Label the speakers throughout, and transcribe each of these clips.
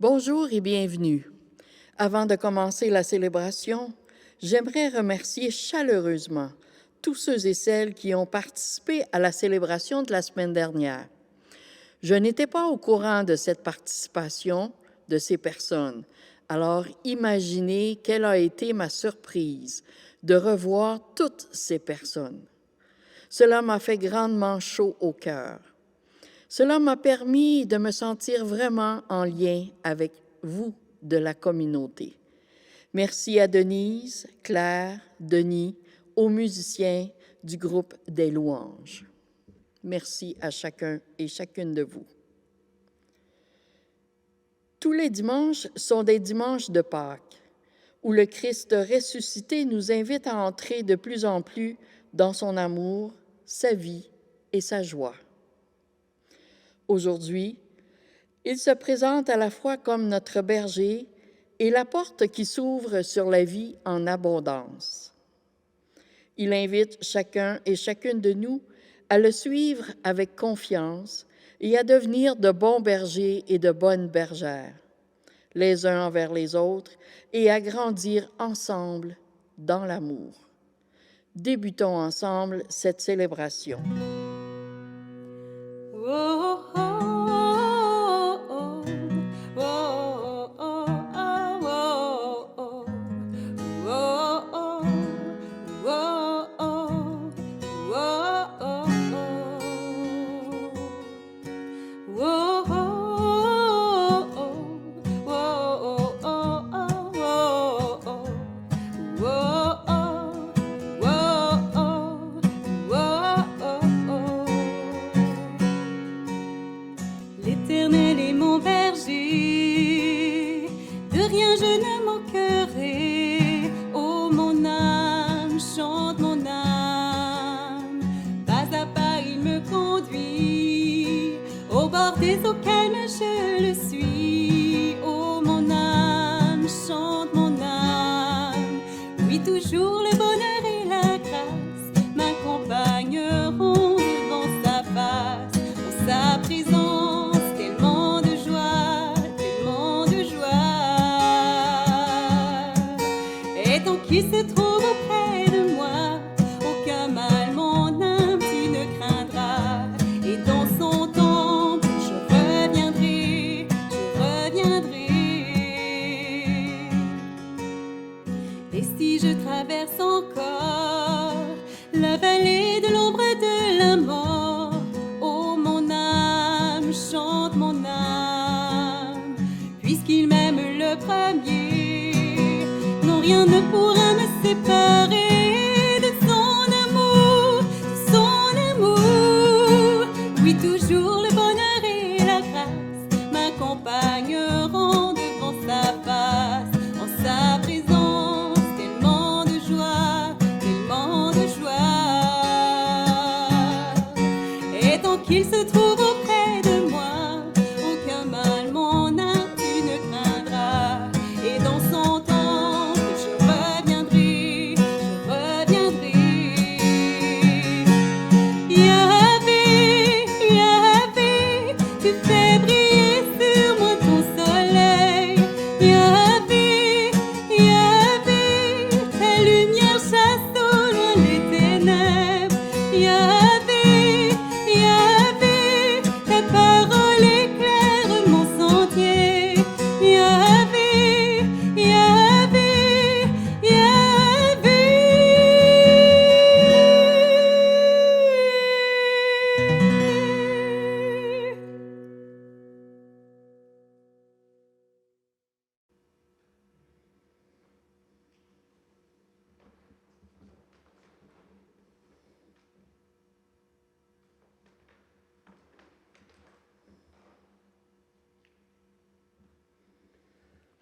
Speaker 1: Bonjour et bienvenue. Avant de commencer la célébration, j'aimerais remercier chaleureusement tous ceux et celles qui ont participé à la célébration de la semaine dernière. Je n'étais pas au courant de cette participation de ces personnes, alors imaginez quelle a été ma surprise de revoir toutes ces personnes. Cela m'a fait grandement chaud au cœur. Cela m'a permis de me sentir vraiment en lien avec vous de la communauté. Merci à Denise, Claire, Denis, aux musiciens du groupe des louanges. Merci à chacun et chacune de vous. Tous les dimanches sont des dimanches de Pâques, où le Christ ressuscité nous invite à entrer de plus en plus dans son amour, sa vie et sa joie. Aujourd'hui, il se présente à la fois comme notre berger et la porte qui s'ouvre sur la vie en abondance. Il invite chacun et chacune de nous à le suivre avec confiance et à devenir de bons bergers et de bonnes bergères, les uns envers les autres, et à grandir ensemble dans l'amour. Débutons ensemble cette célébration.
Speaker 2: L'Éternel est mon berger, de rien je ne manquerai. Oh mon âme, chante mon âme, pas à pas il me conduit, au bord des eaux calmes je le suis. Oh mon âme, chante mon âme, oui toujours le bonheur et la grâce m'accompagneront devant sa face, en sa présence. Qui se trouve auprès de moi, aucun mal mon âme tu ne craindras, et dans son temple je reviendrai, et si je traverse encore la vallée de l'ombre de la mort, oh mon âme, chante mon âme, puisqu'il m'aime le premier, non rien ne pourra me séparer de son amour, oui toujours le bonheur et la grâce m'accompagneront devant sa face, en sa présence tellement de joie, et tant qu'il se trouve auprès de moi, aucun mal mon âme tu ne craindras, et dans son temps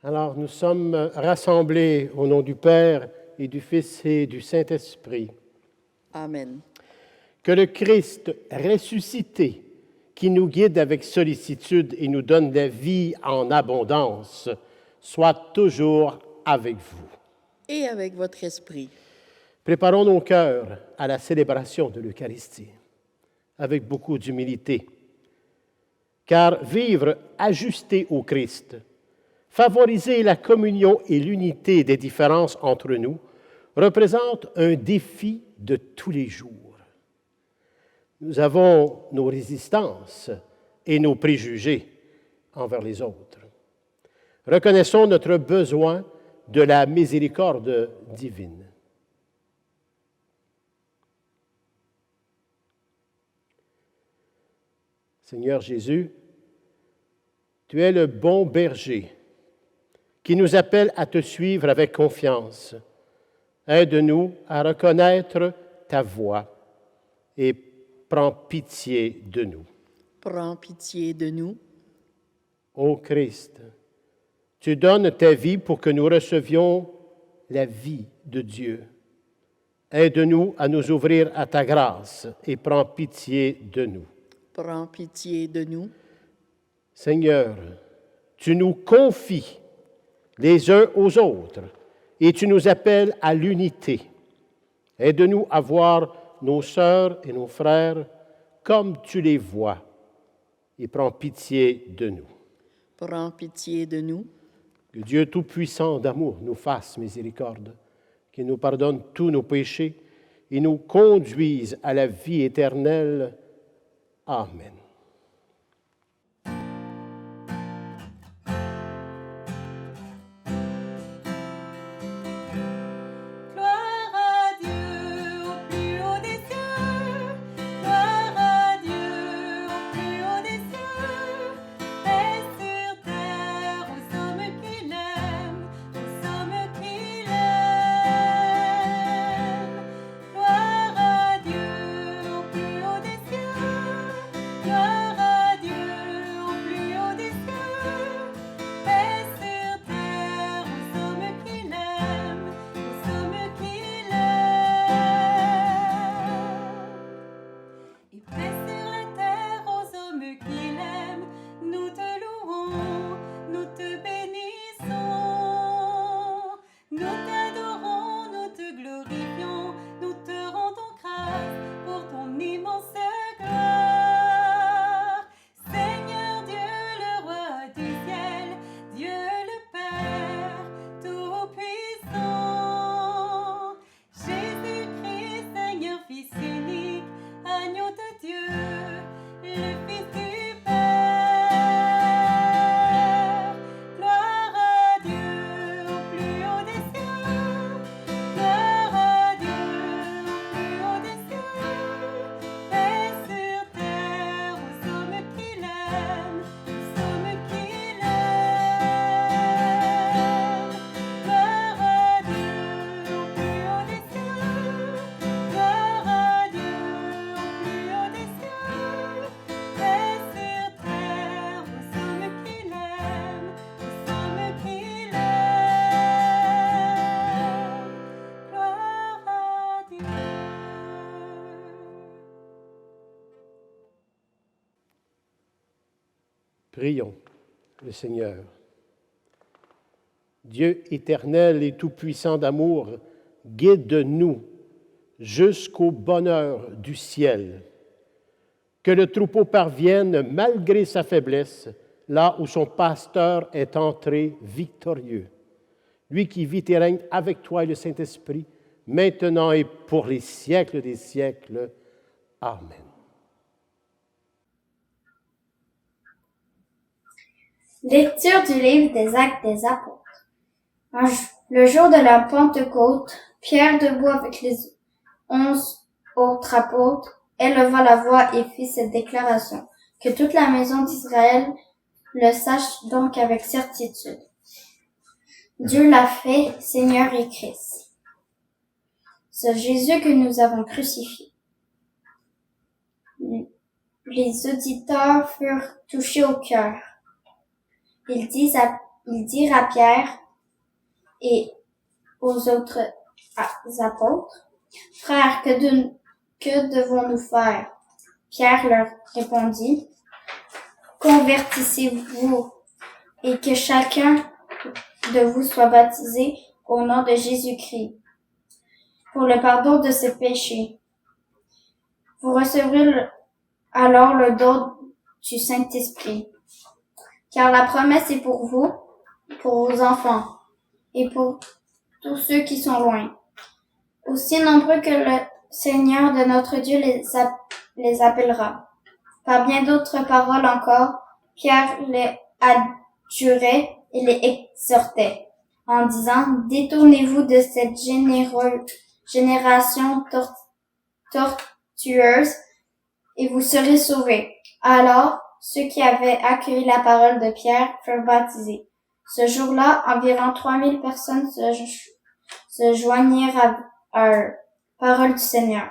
Speaker 3: Alors, nous sommes rassemblés au nom du Père et du Fils et du Saint-Esprit.
Speaker 1: Amen.
Speaker 3: Que le Christ ressuscité, qui nous guide avec sollicitude et nous donne la vie en abondance, soit toujours avec vous.
Speaker 1: Et avec votre esprit.
Speaker 3: Préparons nos cœurs à la célébration de l'Eucharistie avec beaucoup d'humilité, car vivre ajusté au Christ Favoriser la communion et l'unité des différences entre nous représente un défi de tous les jours. Nous avons nos résistances et nos préjugés envers les autres. Reconnaissons notre besoin de la miséricorde divine. Seigneur Jésus, tu es le bon berger qui nous appelle à te suivre avec confiance. Aide-nous à reconnaître ta voix et prends pitié de nous.
Speaker 1: Prends pitié de nous.
Speaker 3: Ô Christ, tu donnes ta vie pour que nous recevions la vie de Dieu. Aide-nous à nous ouvrir à ta grâce et prends pitié de nous.
Speaker 1: Prends pitié de nous.
Speaker 3: Seigneur, tu nous confies les uns aux autres et tu nous appelles à l'unité. Aide-nous à voir nos sœurs et nos frères comme tu les vois et prends pitié de nous.
Speaker 1: Prends pitié de nous.
Speaker 3: Que Dieu Tout-Puissant d'amour nous fasse miséricorde, qu'il nous pardonne tous nos péchés et nous conduise à la vie éternelle. Amen.
Speaker 2: Gloire à Dieu au plus haut des cieux. Gloire à Dieu au plus haut des cieux. Paix sur terre aux hommes qu'il aime, aux hommes qu'il aime. Gloire à Dieu au plus haut des cieux. Gloire à Dieu au plus haut des cieux. Paix sur terre aux hommes qu'il aime, aux hommes qu'il aime. Et paix sur la terre aux hommes qu'il aime. Nous te louons, nous te bénissons. Nous t'adorons, nous te glorifions, nous te rendons grâce pour ton immense gloire. Seigneur Dieu, le roi du ciel, Dieu le Père Tout-Puissant. Jésus-Christ, Seigneur, Fils unique, agneau de Dieu, le Fils du Père. Gloire à Dieu au plus haut des cieux. Gloire à Dieu au plus haut des cieux. Paix sur terre aux hommes qu'il aime, aux hommes qu'il aime. Gloire à Dieu au plus haut des cieux. Gloire à Dieu au plus haut des cieux. Paix sur terre aux hommes qu'il aime, aux hommes qu'il aime. Gloire à Dieu.
Speaker 3: Prions le Seigneur. Dieu éternel et tout-puissant d'amour, guide-nous jusqu'au bonheur du ciel. Que le troupeau parvienne, malgré sa faiblesse, là où son pasteur est entré victorieux. Lui qui vit et règne avec toi et le Saint-Esprit, maintenant et pour les siècles des siècles. Amen.
Speaker 4: Lecture du livre des Actes des Apôtres. Le jour de la Pentecôte, Pierre, debout avec les 11 autres apôtres, éleva la voix et fit cette déclaration: que toute la maison d'Israël le sache donc avec certitude. Dieu l'a fait, Seigneur et Christ. Ce Jésus que nous avons crucifié. Les auditeurs furent touchés au cœur. Ils dirent à Pierre et aux autres apôtres: Frères, que devons-nous faire? Pierre leur répondit: Convertissez-vous et que chacun de vous soit baptisé au nom de Jésus-Christ pour le pardon de ses péchés. Vous recevrez alors le don du Saint-Esprit. Car la promesse est pour vous pour vos enfants et pour tous ceux qui sont loin, aussi nombreux que le Seigneur de notre Dieu les appellera. Par bien d'autres paroles encore, Pierre les adjurait et les exhortait, en disant, détournez-vous de cette génération tortueuse, et vous serez sauvés. Alors, ceux qui avaient accueilli la parole de Pierre furent baptisés. Ce jour-là, environ 3000 personnes se joignirent à eux. Parole du Seigneur.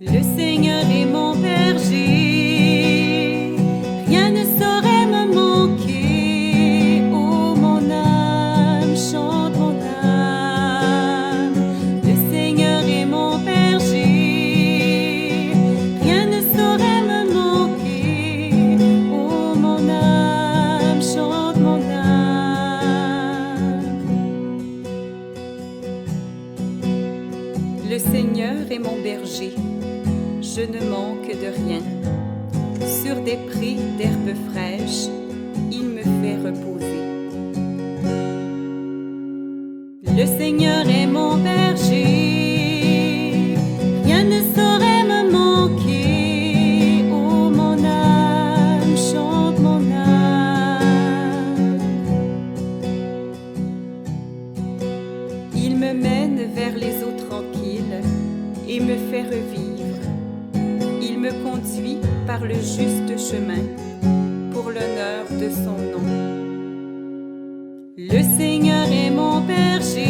Speaker 2: Le Seigneur est mon berger, rien ne saurait me manquer. Oh mon âme, chante mon âme. Le Seigneur est mon berger, rien ne saurait me manquer. Oh mon âme, chante mon âme. Le Seigneur est mon berger. Je ne manque de rien. Sur des prés d'herbes fraîches, il me fait reposer. Le Seigneur est mon berger, rien ne saurait me manquer. Oh mon âme, chante mon âme. Il me mène vers les eaux tranquilles et me fait revivre. Il me conduit par le juste chemin, pour l'honneur de son nom. Le Seigneur est mon berger,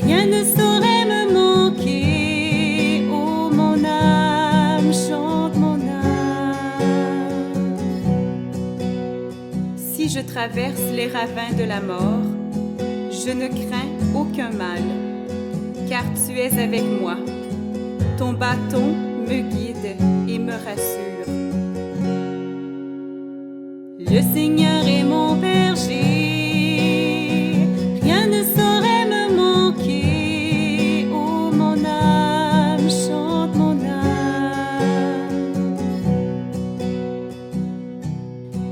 Speaker 2: rien ne saurait me manquer. Oh mon âme, chante mon âme. Si je traverse les ravins de la mort, je ne crains aucun mal, car tu es avec moi. Ton bâton me guide et me rassure. Le Seigneur est mon berger, rien ne saurait me manquer. Oh mon âme, chante mon âme.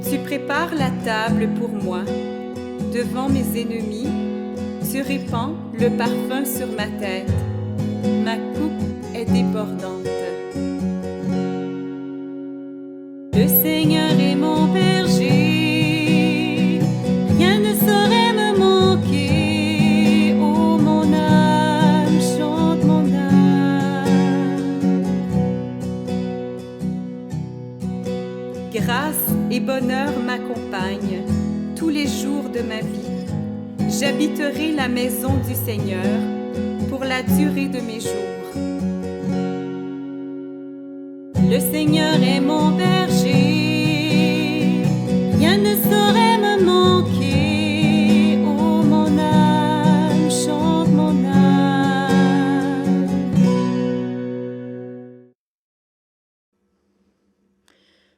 Speaker 2: Tu prépares la table pour moi, devant mes ennemis. Tu répands le parfum sur ma tête. Ma coupe est débordante. Le Seigneur est mon berger, rien ne saurait me manquer. Oh mon âme, chante mon âme. Grâce et bonheur m'accompagnent tous les jours de ma vie. J'habiterai la maison du Seigneur pour la durée de mes jours. Le Seigneur est mon berger, rien ne saurait me manquer. Oh mon âme, chante mon âme.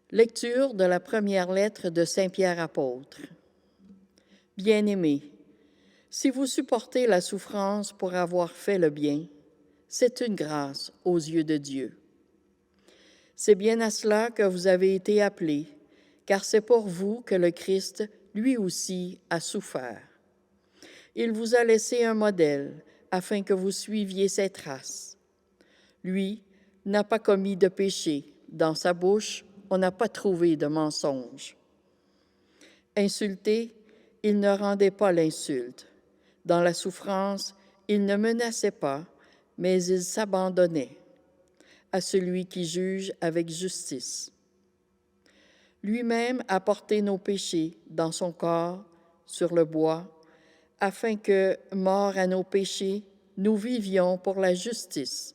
Speaker 1: Lecture de la première lettre de Saint Pierre apôtre. Bien-aimés, si vous supportez la souffrance pour avoir fait le bien, c'est une grâce aux yeux de Dieu. C'est bien à cela que vous avez été appelés, car c'est pour vous que le Christ, lui aussi, a souffert. Il vous a laissé un modèle afin que vous suiviez ses traces. Lui n'a pas commis de péché. Dans sa bouche, on n'a pas trouvé de mensonge. Insulté, il ne rendait pas l'insulte. Dans la souffrance, il ne menaçait pas, mais il s'abandonnait à celui qui juge avec justice. Lui-même a porté nos péchés dans son corps sur le bois, afin que, morts à nos péchés, nous vivions pour la justice.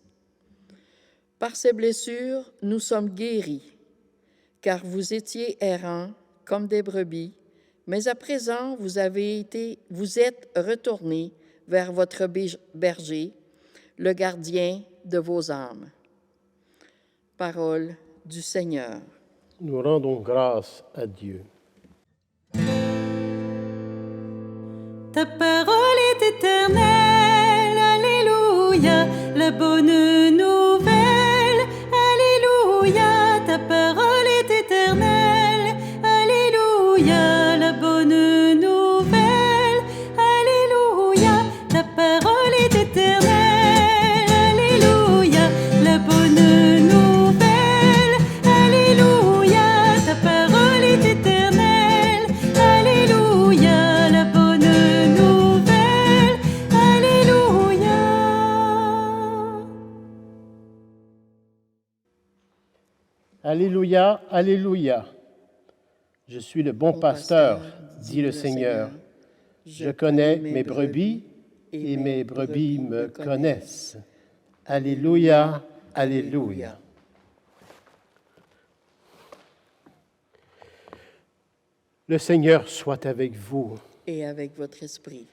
Speaker 1: Par ses blessures, nous sommes guéris, car vous étiez errants comme des brebis, mais à présent vous êtes retournés vers votre berger, le gardien de vos âmes. Parole du Seigneur.
Speaker 3: Nous rendons grâce à Dieu.
Speaker 2: Ta parole est éternelle, alléluia, la bonne nouvelle, alléluia, ta parole
Speaker 3: Alléluia, Alléluia. Je suis le bon pasteur, dit le Seigneur. Je connais mes brebis et mes brebis me connaissent. Alléluia, Alléluia. Le Seigneur soit avec vous.
Speaker 1: Et avec votre esprit.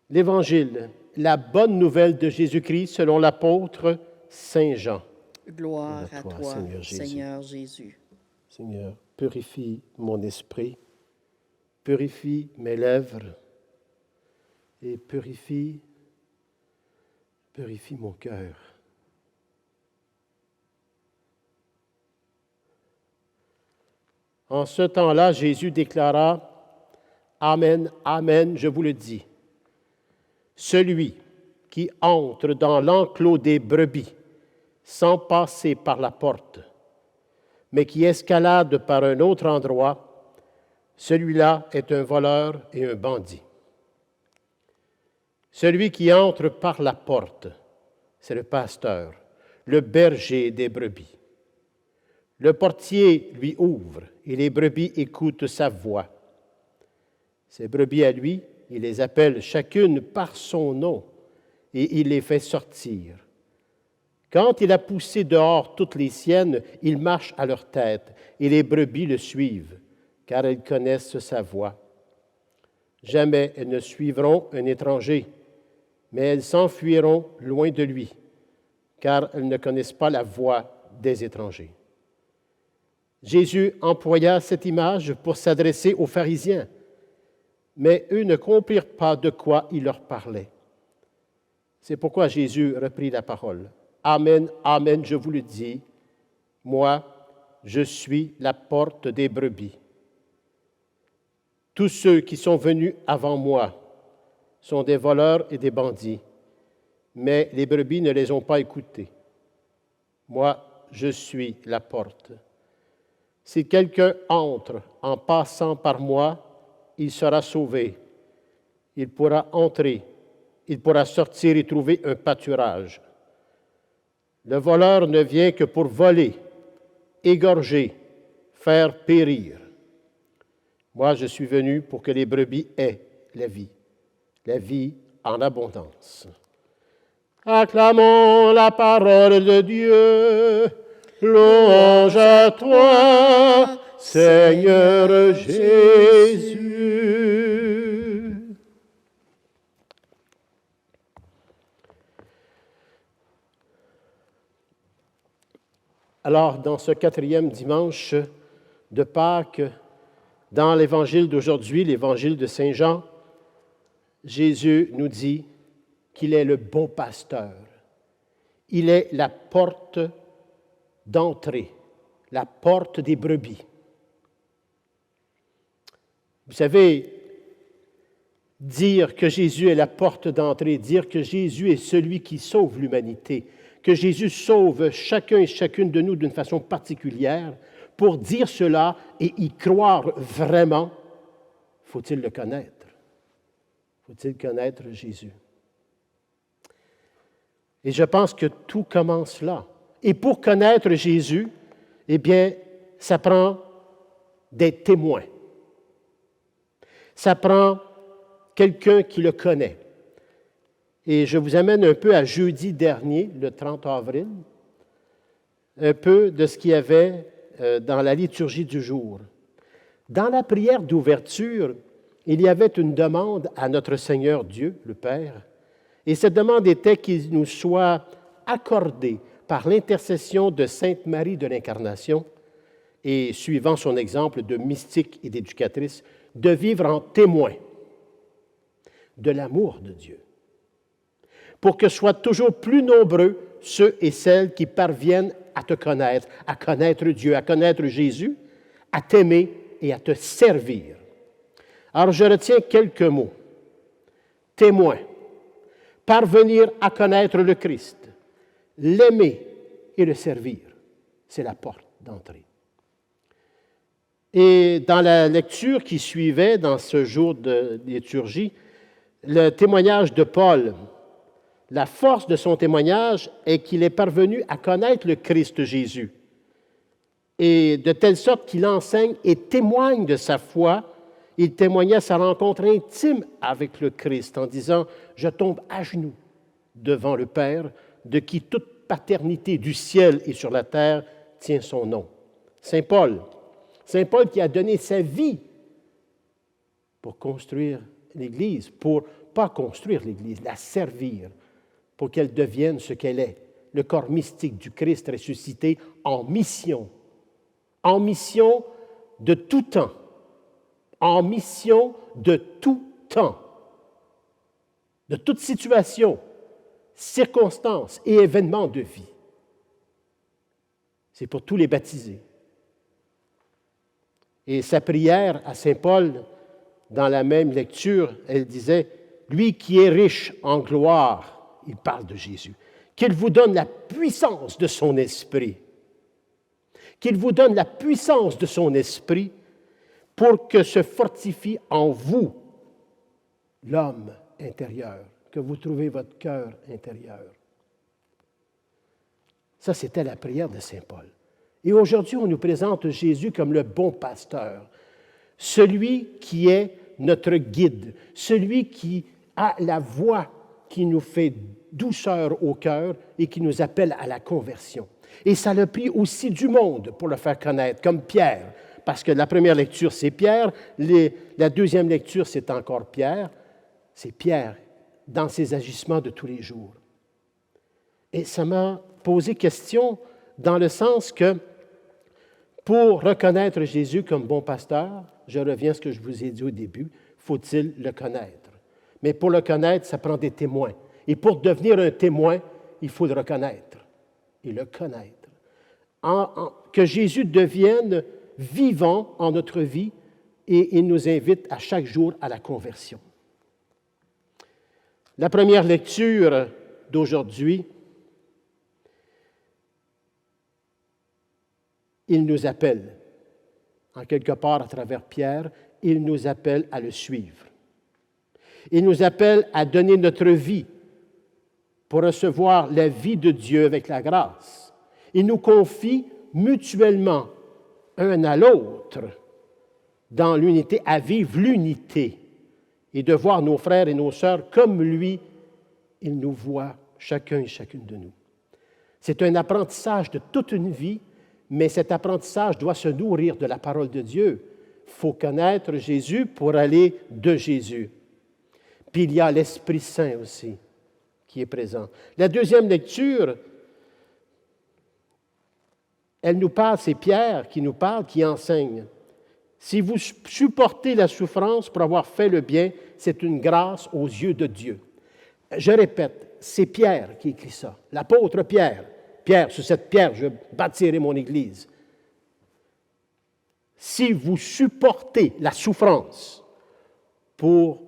Speaker 3: L'Évangile, la bonne nouvelle de Jésus-Christ selon l'apôtre Saint Jean.
Speaker 1: Gloire à toi, Seigneur Jésus.
Speaker 3: Seigneur, purifie mon esprit, purifie mes lèvres et purifie mon cœur. En ce temps-là, Jésus déclara, « Amen, Amen, je vous le dis. Celui qui entre dans l'enclos des brebis sans passer par la porte, mais qui escalade par un autre endroit, celui-là est un voleur et un bandit. Celui qui entre par la porte, c'est le pasteur, le berger des brebis. Le portier lui ouvre et les brebis écoutent sa voix. Ces brebis à lui, il les appelle chacune par son nom et il les fait sortir. Quand il a poussé dehors toutes les siennes, il marche à leur tête et les brebis le suivent, car elles connaissent sa voix. Jamais elles ne suivront un étranger, mais elles s'enfuiront loin de lui, car elles ne connaissent pas la voix des étrangers. Jésus employa cette image pour s'adresser aux pharisiens, mais eux ne comprirent pas de quoi il leur parlait. C'est pourquoi Jésus reprit la parole. Amen, Amen, je vous le dis, moi, je suis la porte des brebis. Tous ceux qui sont venus avant moi sont des voleurs et des bandits, mais les brebis ne les ont pas écoutés. Moi, je suis la porte. Si quelqu'un entre en passant par moi, il sera sauvé. Il pourra entrer, il pourra sortir et trouver un pâturage. Le voleur ne vient que pour voler, égorger, faire périr. Moi, je suis venu pour que les brebis aient la vie en abondance. Acclamons la parole de Dieu. Louange à toi, Seigneur Jésus. Alors, dans ce 4e dimanche de Pâques, dans l'Évangile d'aujourd'hui, l'Évangile de Saint Jean, Jésus nous dit qu'il est le bon pasteur. Il est la porte d'entrée, la porte des brebis. Vous savez, dire que Jésus est la porte d'entrée, dire que Jésus est celui qui sauve l'humanité, que Jésus sauve chacun et chacune de nous d'une façon particulière, pour dire cela et y croire vraiment, faut-il le connaître? Faut-il connaître Jésus? Et je pense que tout commence là. Et pour connaître Jésus, eh bien, ça prend des témoins. Ça prend quelqu'un qui le connaît. Et je vous amène un peu à jeudi dernier, le 30 avril, un peu de ce qu'il y avait dans la liturgie du jour. Dans la prière d'ouverture, il y avait une demande à notre Seigneur Dieu, le Père, et cette demande était qu'il nous soit accordé par l'intercession de Sainte Marie de l'Incarnation et suivant son exemple de mystique et d'éducatrice, de vivre en témoin de l'amour de Dieu, pour que soient toujours plus nombreux ceux et celles qui parviennent à te connaître, à connaître Dieu, à connaître Jésus, à t'aimer et à te servir. Alors, je retiens quelques mots. Témoin, parvenir à connaître le Christ, l'aimer et le servir, c'est la porte d'entrée. Et dans la lecture qui suivait dans ce jour de liturgie, le témoignage de Paul, la force de son témoignage est qu'il est parvenu à connaître le Christ Jésus. et de telle sorte qu'il enseigne et témoigne de sa foi. Il témoignait sa rencontre intime avec le Christ en disant « Je tombe à genoux devant le Père, de qui toute paternité du ciel et sur la terre tient son nom. » Saint Paul qui a donné sa vie pour construire l'Église, pour pas construire l'Église, la servir, pour qu'elle devienne ce qu'elle est, le corps mystique du Christ ressuscité en mission de tout temps, en mission de tout temps, de toute situation, circonstances et événements de vie. C'est pour tous les baptisés. Et sa prière à Saint Paul, dans la même lecture, elle disait « Lui qui est riche en gloire », il parle de Jésus, « qu'il vous donne la puissance de son esprit. » Qu'il vous donne la puissance de son esprit pour que se fortifie en vous l'homme intérieur, que vous trouvez votre cœur intérieur. Ça, c'était la prière de Saint Paul. Et aujourd'hui, on nous présente Jésus comme le bon pasteur, celui qui est notre guide, celui qui a la voix qui nous fait douceur au cœur et qui nous appelle à la conversion. Et ça l'a pris aussi du monde pour le faire connaître, comme Pierre, parce que la première lecture, c'est Pierre, la deuxième lecture, c'est encore Pierre. C'est Pierre dans ses agissements de tous les jours. Et ça m'a posé question dans le sens que pour reconnaître Jésus comme bon pasteur, je reviens à ce que je vous ai dit au début, faut-il le connaître? Mais pour le connaître, ça prend des témoins. Et pour devenir un témoin, il faut le reconnaître et le connaître. Que Jésus devienne vivant en notre vie et il nous invite à chaque jour à la conversion. La première lecture d'aujourd'hui, il nous appelle, en quelque part à travers Pierre, il nous appelle à le suivre. Il nous appelle à donner notre vie pour recevoir la vie de Dieu avec la grâce. Il nous confie mutuellement, un à l'autre, dans l'unité, à vivre l'unité et de voir nos frères et nos sœurs comme lui, il nous voit chacun et chacune de nous. C'est un apprentissage de toute une vie, mais cet apprentissage doit se nourrir de la parole de Dieu. Il faut connaître Jésus pour aller de Jésus. Puis il y a l'Esprit Saint aussi qui est présent. La deuxième lecture, elle nous parle, c'est Pierre qui nous parle, qui enseigne. Si vous supportez la souffrance pour avoir fait le bien, c'est une grâce aux yeux de Dieu. Je répète, c'est Pierre qui écrit ça, l'apôtre Pierre. Pierre, sur cette pierre, je bâtirai mon Église. Si vous supportez la souffrance pour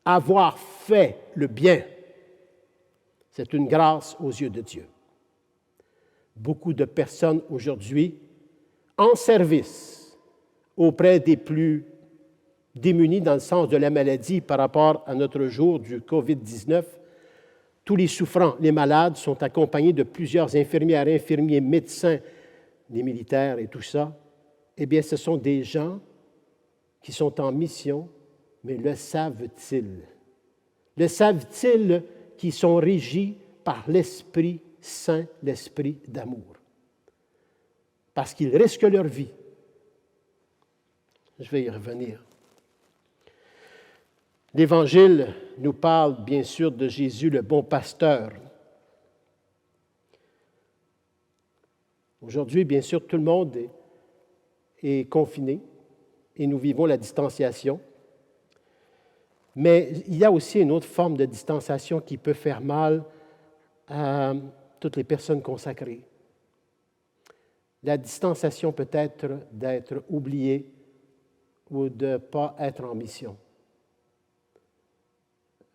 Speaker 3: avoir fait le bien, c'est une grâce aux yeux de Dieu. Beaucoup de personnes aujourd'hui, en service auprès des plus démunis dans le sens de la maladie par rapport à notre jour du COVID-19, tous les souffrants, les malades sont accompagnés de plusieurs infirmières, infirmiers, médecins, les militaires et tout ça. Eh bien, ce sont des gens qui sont en mission, mais le savent-ils? Le savent-ils qui sont régis par l'Esprit Saint, l'Esprit d'amour? Parce qu'ils risquent leur vie. Je vais y revenir. L'Évangile nous parle bien sûr de Jésus, le bon pasteur. Aujourd'hui, bien sûr, tout le monde est confiné et nous vivons la distanciation. Mais il y a aussi une autre forme de distanciation qui peut faire mal à toutes les personnes consacrées. La distanciation peut être d'être oublié ou de ne pas être en mission.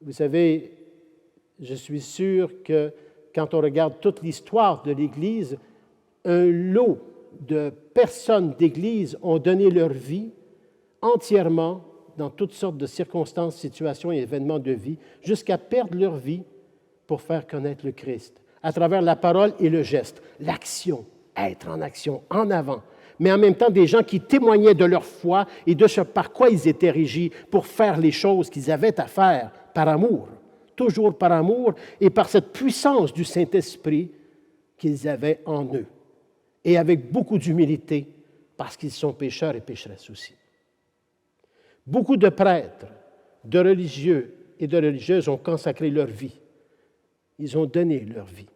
Speaker 3: Vous savez, je suis sûr que quand on regarde toute l'histoire de l'Église, un lot de personnes d'Église ont donné leur vie entièrement dans toutes sortes de circonstances, situations et événements de vie, jusqu'à perdre leur vie pour faire connaître le Christ, à travers la parole et le geste, l'action être en action, en avant, mais en même temps des gens qui témoignaient de leur foi et de ce par quoi ils étaient régis pour faire les choses qu'ils avaient à faire par amour, toujours par amour et par cette puissance du Saint-Esprit qu'ils avaient en eux, et avec beaucoup d'humilité, parce qu'ils sont pécheurs et pécheresses aussi. Beaucoup de prêtres, de religieux et de religieuses ont consacré leur vie. Ils ont donné leur vie.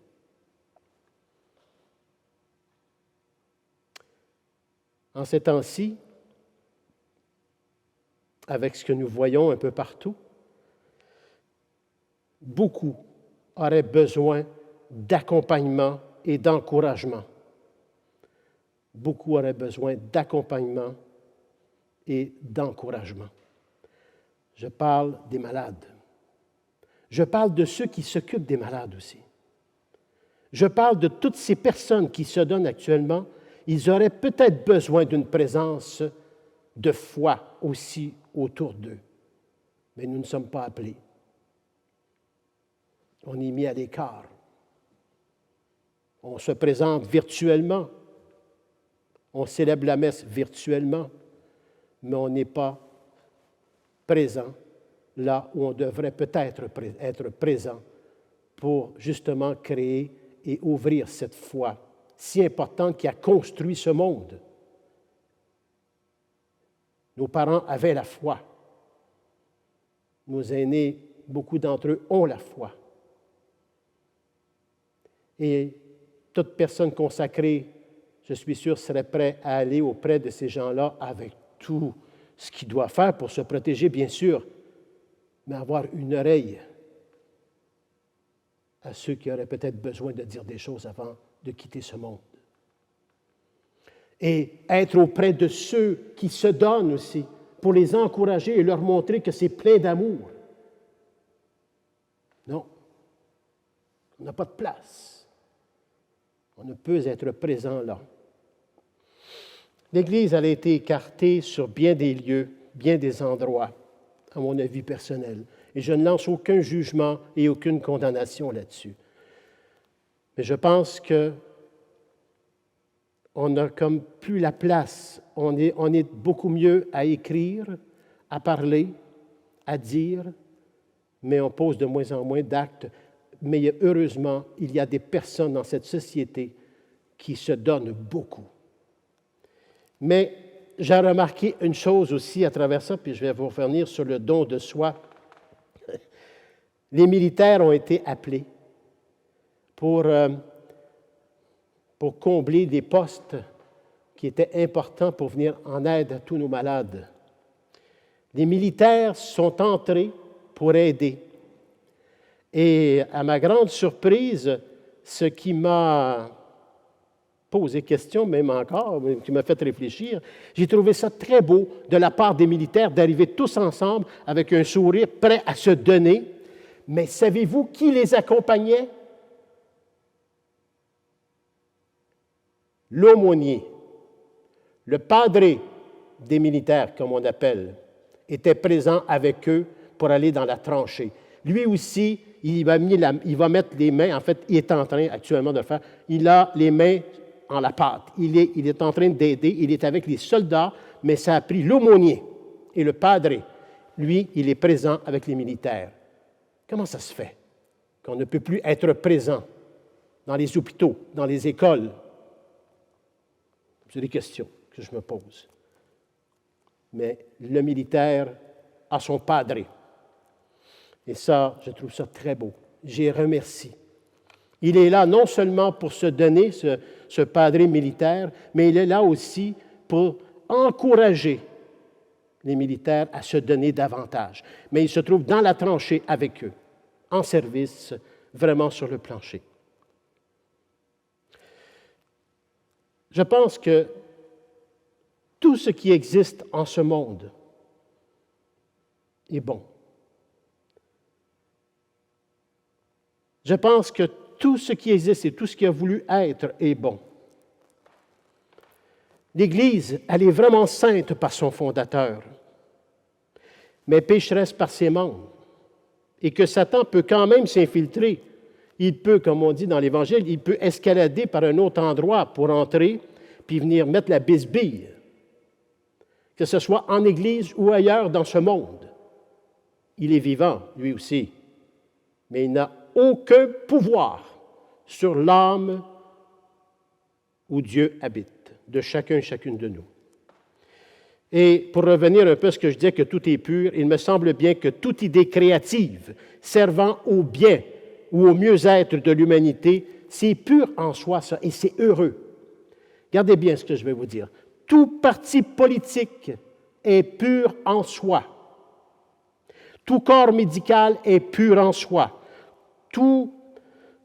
Speaker 3: En ces temps-ci, avec ce que nous voyons un peu partout, beaucoup auraient besoin d'accompagnement et d'encouragement. Beaucoup auraient besoin d'accompagnement et d'encouragement. Je parle des malades. Je parle de ceux qui s'occupent des malades aussi. Je parle de toutes ces personnes qui se donnent actuellement. Ils auraient peut-être besoin d'une présence de foi aussi autour d'eux. Mais nous ne sommes pas appelés. On est mis à l'écart. On se présente virtuellement. On célèbre la messe virtuellement, mais on n'est pas présent là où on devrait peut-être être présent pour justement créer et ouvrir cette foi si importante qui a construit ce monde. Nos parents avaient la foi. Nos aînés, beaucoup d'entre eux ont la foi. Et toute personne consacrée, je suis sûr, serait prêt à aller auprès de ces gens-là avec tout ce qu'il doit faire pour se protéger, bien sûr, mais avoir une oreille à ceux qui auraient peut-être besoin de dire des choses avant de quitter ce monde. Et être auprès de ceux qui se donnent aussi pour les encourager et leur montrer que c'est plein d'amour. Non, on n'a pas de place. On ne peut être présent là. L'Église a été écartée sur bien des lieux, bien des endroits, à mon avis personnel. Et je ne lance aucun jugement et aucune condamnation là-dessus. Mais je pense qu'on n'a comme plus la place. On est beaucoup mieux à écrire, à parler, à dire, mais on pose de moins en moins d'actes. Mais heureusement, il y a des personnes dans cette société qui se donnent beaucoup. Mais j'ai remarqué une chose aussi à travers ça, puis je vais vous revenir sur le don de soi. Les militaires ont été appelés pour combler des postes qui étaient importants pour venir en aide à tous nos malades. Les militaires sont entrés pour aider. Et à ma grande surprise, ce qui m'a posé question, même encore, qui m'a fait réfléchir, j'ai trouvé ça très beau de la part des militaires d'arriver tous ensemble avec un sourire, prêts à se donner. Mais savez-vous qui les accompagnait? L'aumônier, le padre des militaires, comme on appelle, était présent avec eux pour aller dans la tranchée. Lui aussi, il va mettre les mains, en fait, il est en train actuellement de le faire, il a les mains en la pâte. Il est en train d'aider, il est avec les soldats, mais ça a pris l'aumônier et le padre. Lui, il est présent avec les militaires. Comment ça se fait qu'on ne peut plus être présent dans les hôpitaux, dans les écoles? C'est des questions que je me pose. Mais le militaire a son padre. Et ça, je trouve ça très beau. J'y remercie. Il est là non seulement pour se donner, ce padre militaire, mais il est là aussi pour encourager les militaires à se donner davantage. Mais il se trouve dans la tranchée avec eux, en service, vraiment sur le plancher. Je pense que tout ce qui existe en ce monde est bon. Je pense que tout ce qui existe et tout ce qui a voulu être est bon. L'Église, elle est vraiment sainte par son fondateur, mais pécheresse par ses membres, et que Satan peut quand même s'infiltrer. il peut, comme on dit dans l'Évangile, il peut escalader par un autre endroit pour entrer puis venir mettre la bisbille, que ce soit en Église ou ailleurs dans ce monde. Il est vivant, lui aussi, mais il n'a aucun pouvoir sur l'âme où Dieu habite, de chacun et chacune de nous. Et pour revenir un peu à ce que je disais, que tout est pur, il me semble bien que toute idée créative servant au bien ou au mieux-être de l'humanité, c'est pur en soi, ça, et c'est heureux. Regardez bien ce que je vais vous dire. Tout parti politique est pur en soi. Tout corps médical est pur en soi. Tout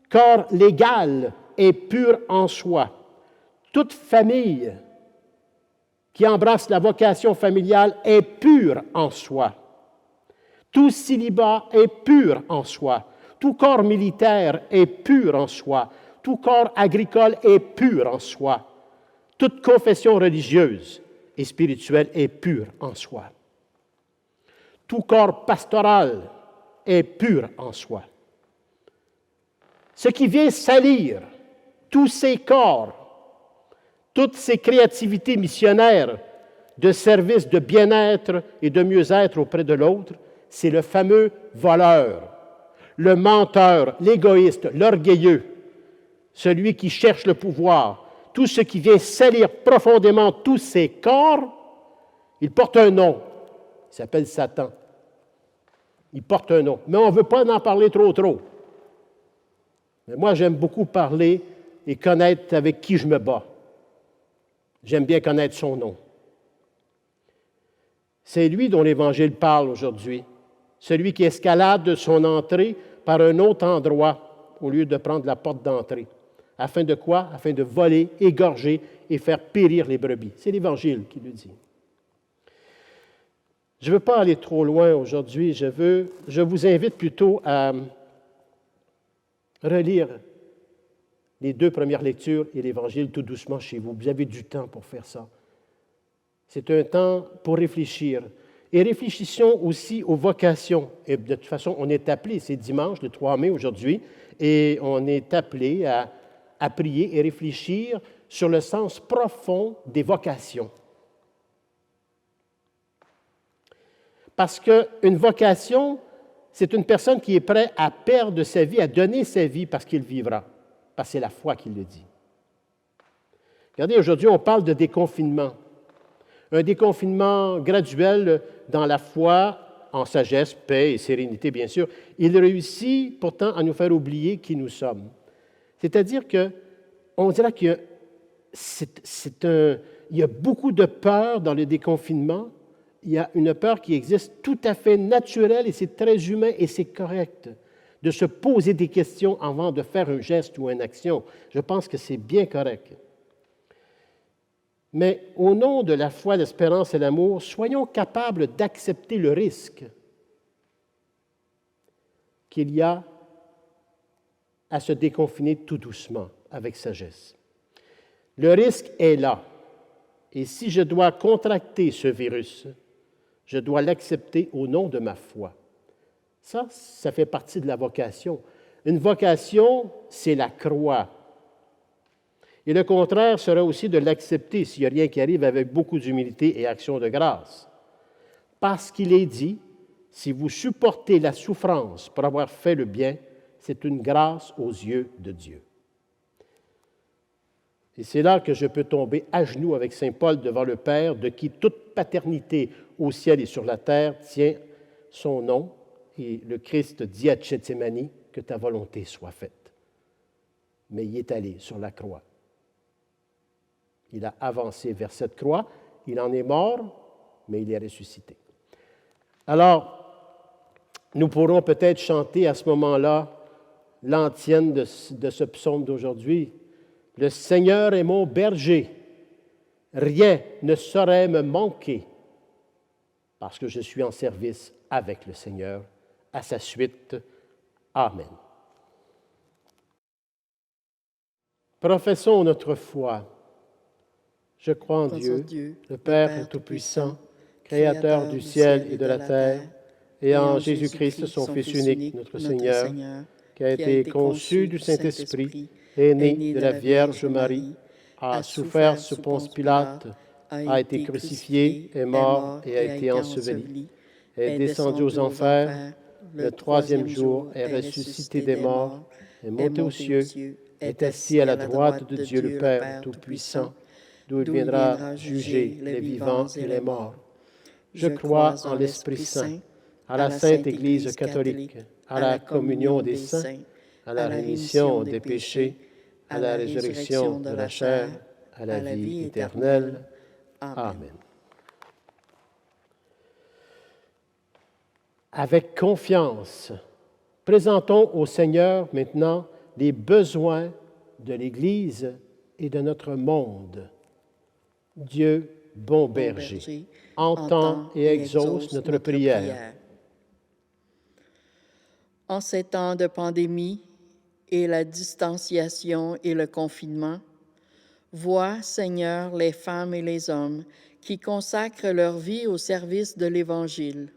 Speaker 3: corps légal est pur en soi. Toute famille qui embrasse la vocation familiale est pure en soi. Tout célibat est pur en soi. Tout corps militaire est pur en soi. Tout corps agricole est pur en soi. Toute confession religieuse et spirituelle est pure en soi. Tout corps pastoral est pur en soi. Ce qui vient salir tous ces corps, toutes ces créativités missionnaires de service de bien-être et de mieux-être auprès de l'autre, c'est le fameux voleur, le menteur, l'égoïste, l'orgueilleux, celui qui cherche le pouvoir. Tout ce qui vient salir profondément tous ces corps, il porte un nom. Il s'appelle Satan. Il porte un nom. Mais on ne veut pas en parler trop. Mais moi, j'aime beaucoup parler et connaître avec qui je me bats. J'aime bien connaître son nom. C'est lui dont l'Évangile parle aujourd'hui, celui qui escalade son entrée par un autre endroit au lieu de prendre la porte d'entrée. Afin de quoi? Afin de voler, égorger et faire périr les brebis. C'est l'Évangile qui le dit. Je ne veux pas aller trop loin aujourd'hui. Je vous invite plutôt à relire les 2 premières lectures et l'Évangile tout doucement chez vous. Vous avez du temps pour faire ça. C'est un temps pour réfléchir. Et réfléchissons aussi aux vocations. Et de toute façon, on est appelé, c'est dimanche, le 3 mai aujourd'hui, et on est appelé à prier et réfléchir sur le sens profond des vocations. Parce qu'une vocation, c'est une personne qui est prête à perdre sa vie, à donner sa vie parce qu'il vivra. Parce que c'est la foi qui le dit. Regardez, aujourd'hui, on parle de déconfinement. Un déconfinement graduel dans la foi, en sagesse, paix et sérénité, bien sûr. Il réussit pourtant à nous faire oublier qui nous sommes. C'est-à-dire qu'on dirait qu'il y a beaucoup de peur dans le déconfinement. Il y a une peur qui existe tout à fait naturelle et c'est très humain et c'est correct de se poser des questions avant de faire un geste ou une action. Je pense que c'est bien correct. Mais au nom de la foi, l'espérance et l'amour, soyons capables d'accepter le risque qu'il y a à se déconfiner tout doucement, avec sagesse. Le risque est là. Et si je dois contracter ce virus, je dois l'accepter au nom de ma foi. Ça fait partie de la vocation. Une vocation, c'est la croix. Et le contraire sera aussi de l'accepter s'il n'y a rien qui arrive avec beaucoup d'humilité et action de grâce. Parce qu'il est dit, si vous supportez la souffrance pour avoir fait le bien, c'est une grâce aux yeux de Dieu. Et c'est là que je peux tomber à genoux avec saint Paul devant le Père, de qui toute paternité au ciel et sur la terre tient son nom. Et le Christ dit à Gethsémani, que ta volonté soit faite. Mais il est allé sur la croix. Il a avancé vers cette croix, il en est mort, mais il est ressuscité. Alors, nous pourrons peut-être chanter à ce moment-là l'antienne de ce psaume d'aujourd'hui. « Le Seigneur est mon berger, rien ne saurait me manquer, parce que je suis en service avec le Seigneur. À sa suite, Amen. » Professons notre foi. Je crois en Dieu, le Père Tout-Puissant, Créateur du ciel et de la terre, et en Jésus-Christ, son Fils unique, notre Seigneur, qui a été conçu du Saint-Esprit, est né de la Vierge Marie, a souffert sous Ponce Pilate, a été crucifié, est mort et a été enseveli, est descendu aux enfers, le troisième jour est ressuscité des morts, est monté aux cieux, est assis à la droite de Dieu le Père Tout-Puissant, d'où il viendra juger les vivants et les morts. Je crois en l'Esprit Saint, à la Sainte Église catholique, à la communion des saints, à la rémission des péchés, à la résurrection de la chair, à la vie éternelle. Amen. Avec confiance, présentons au Seigneur maintenant les besoins de l'Église et de notre monde. Dieu, bon berger, entend et exauce notre prière.
Speaker 1: En ces temps de pandémie et la distanciation et le confinement, vois, Seigneur, les femmes et les hommes qui consacrent leur vie au service de l'Évangile.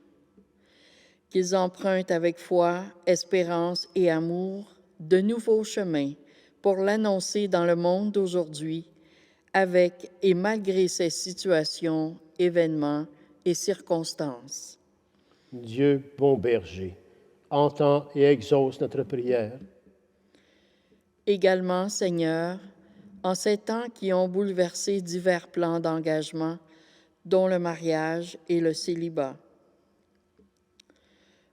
Speaker 1: Qu'ils empruntent avec foi, espérance et amour de nouveaux chemins pour l'annoncer dans le monde d'aujourd'hui, avec et malgré ces situations, événements et circonstances.
Speaker 3: Dieu, bon berger, entend et exauce notre prière.
Speaker 1: Également, Seigneur, en ces temps qui ont bouleversé divers plans d'engagement, dont le mariage et le célibat.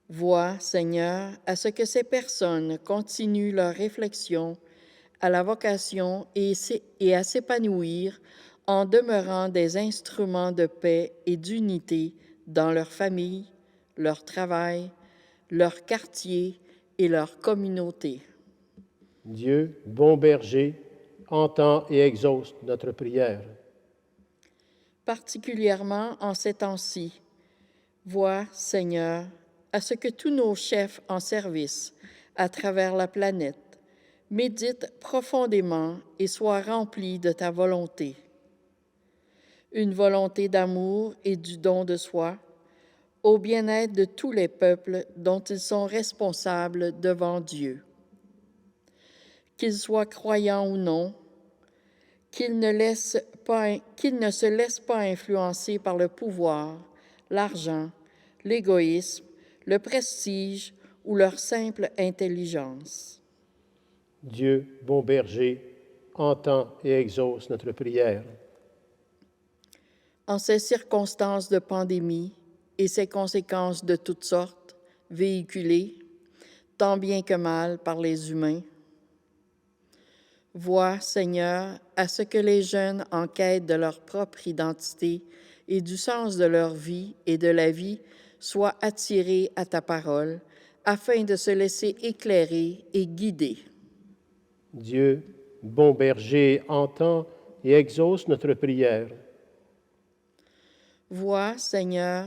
Speaker 1: Vois, Seigneur, à ce que ces personnes continuent leur réflexion à la vocation et à s'épanouir en demeurant des instruments de paix et d'unité dans leur famille, leur travail, leur quartier et leur communauté.
Speaker 3: Dieu, bon berger, entend et exauce notre prière.
Speaker 1: Particulièrement en ces temps-ci, vois, Seigneur, à ce que tous nos chefs en service à travers la planète méditent profondément et soient remplis de ta volonté. Une volonté d'amour et du don de soi, au bien-être de tous les peuples dont ils sont responsables devant Dieu. Qu'ils soient croyants ou non, qu'ils ne se laissent pas influencer par le pouvoir, l'argent, l'égoïsme, le prestige ou leur simple intelligence.
Speaker 3: Dieu, bon berger, entend et exauce notre prière.
Speaker 1: En ces circonstances de pandémie et ses conséquences de toutes sortes, véhiculées, tant bien que mal par les humains, vois, Seigneur, à ce que les jeunes en quête de leur propre identité et du sens de leur vie et de la vie soient attirés à ta parole, afin de se laisser éclairer et guider.
Speaker 3: Dieu, bon berger, entend et exauce notre prière.
Speaker 1: Vois, Seigneur,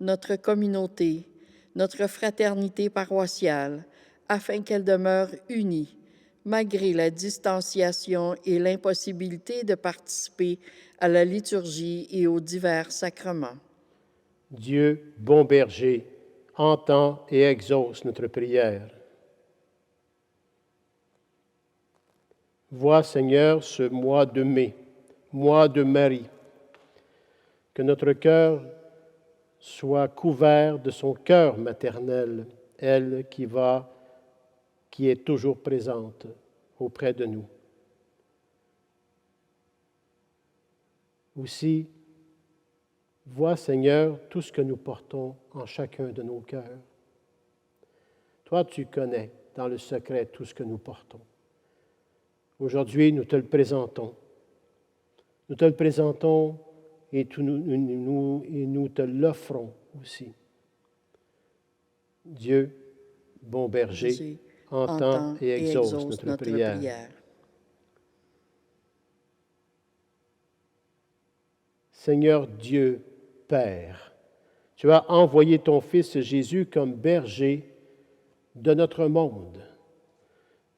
Speaker 1: notre communauté, notre fraternité paroissiale, afin qu'elle demeure unie, malgré la distanciation et l'impossibilité de participer à la liturgie et aux divers sacrements.
Speaker 3: Dieu, bon berger, entend et exauce notre prière. Vois, Seigneur, ce mois de mai, mois de Marie, que notre cœur soit couvert de son cœur maternel, elle qui est toujours présente auprès de nous. Aussi, vois, Seigneur, tout ce que nous portons en chacun de nos cœurs. Toi, tu connais dans le secret tout ce que nous portons. Aujourd'hui, nous te le présentons. Nous te le présentons et nous te l'offrons aussi. Dieu, bon berger, entend et exauce notre prière. Seigneur Dieu, Père, tu as envoyé ton Fils Jésus comme berger de notre monde.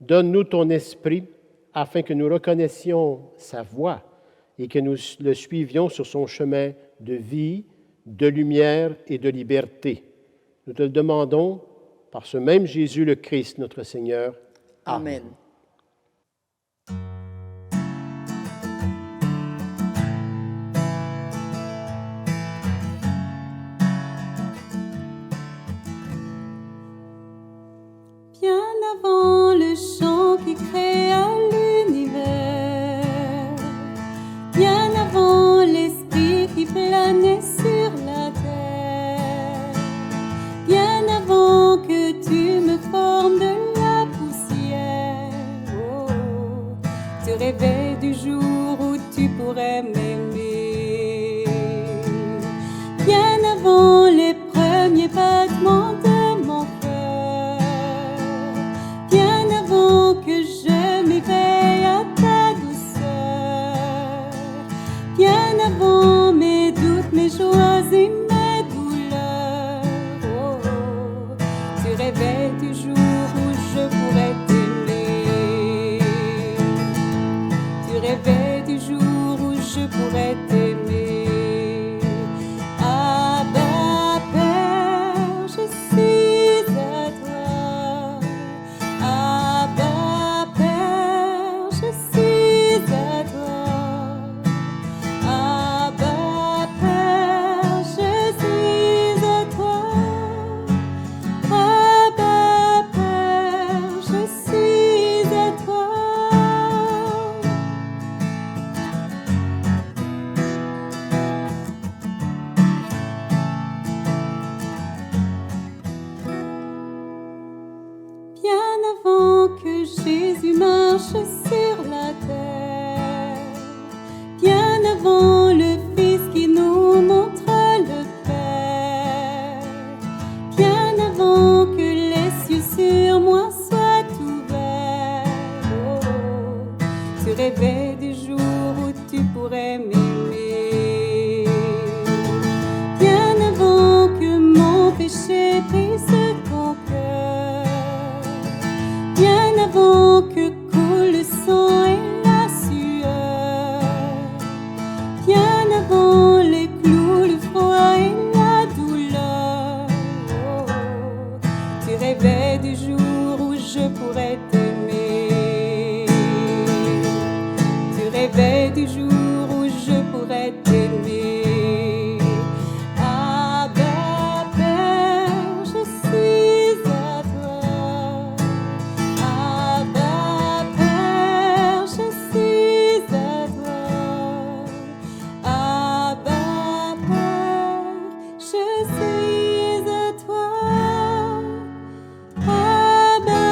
Speaker 3: Donne-nous ton esprit afin que nous reconnaissions sa voix et que nous le suivions sur son chemin de vie, de lumière et de liberté. Nous te le demandons Par ce même Jésus le Christ, notre Seigneur.
Speaker 1: Amen.
Speaker 2: Bien avant le chant qui créa l'univers, bien avant l'esprit qui planait sur la terre, bien avant que tu me formes de la poussière, oh, tu rêvais du jour où tu pourrais m'aimer. Bien avant les premiers battements de mon cœur, bien avant que je m'éveille à ta douceur, bien avant mes doutes, mes joies et mes douleurs, oh, oh, tu rêvais du jour où je pourrais t'aimer. Tu rêvais du jour où je pourrais t'aimer. Abba, Père, je suis à toi. Abba, Père, je suis à toi. Abba, Père, je suis à toi. Abba, Père, je suis à toi. Bien avant que Jésus marche sur la terre, bien avant le Fils qui nous montre le Père, bien avant que les cieux sur moi soient ouverts, oh, tu rêvais du jour où tu pourrais m'aimer. Bien avant que mon péché brise ton cœur, bien avant que coule le sang et la sueur, bien avant les clous, le froid et la douleur, oh, tu rêvais du jour où je pourrais t'aimer. Tu rêvais du jour où je pourrais t'aimer. Abba, Père, je suis à toi. Abba, Père, je suis à toi. Abba, Père, je suis à toi. Abba,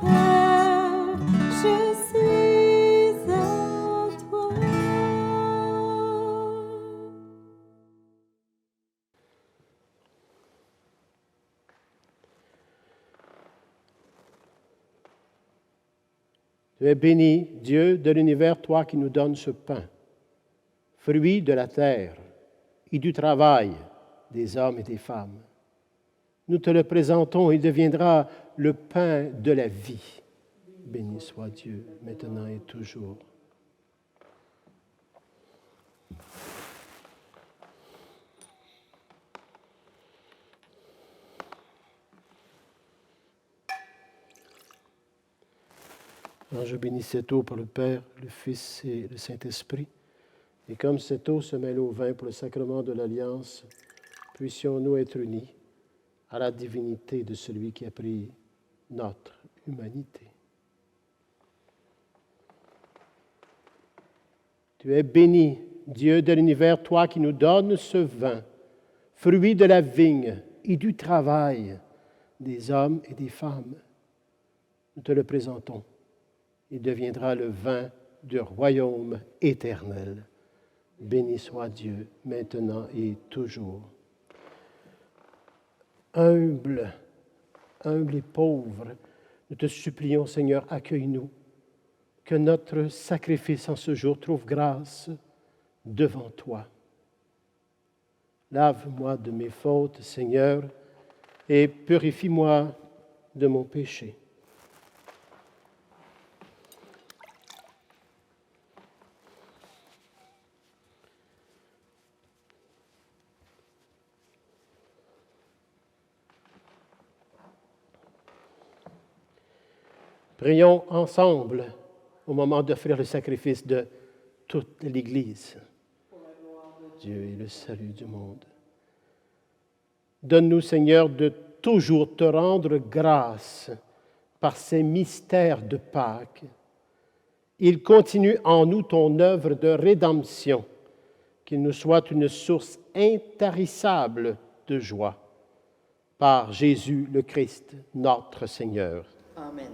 Speaker 2: Père, je suis à toi.
Speaker 3: Tu es béni, Dieu de l'univers, toi qui nous donnes ce pain, fruit de la terre et du travail des hommes et des femmes. Nous te le présentons, il deviendra le pain de la vie. Béni soit Dieu, maintenant et toujours. Alors, je bénis cette eau pour le Père, le Fils et le Saint-Esprit. Et comme cette eau se mêle au vin pour le sacrement de l'Alliance, puissions-nous être unis à la divinité de celui qui a pris notre humanité. Tu es béni, Dieu de l'univers, toi qui nous donnes ce vin, fruit de la vigne et du travail des hommes et des femmes. Nous te le présentons. Il deviendra le vin du royaume éternel. Béni soit Dieu, maintenant et toujours. Humble et pauvre, nous te supplions, Seigneur, accueille-nous, que notre sacrifice en ce jour trouve grâce devant toi. Lave-moi de mes fautes, Seigneur, et purifie-moi de mon péché. Prions ensemble au moment d'offrir le sacrifice de toute l'Église. Dieu est le salut du monde. Donne-nous, Seigneur, de toujours te rendre grâce par ces mystères de Pâques. Il continue en nous ton œuvre de rédemption, qu'il nous soit une source intarissable de joie. Par Jésus le Christ, notre Seigneur.
Speaker 1: Amen.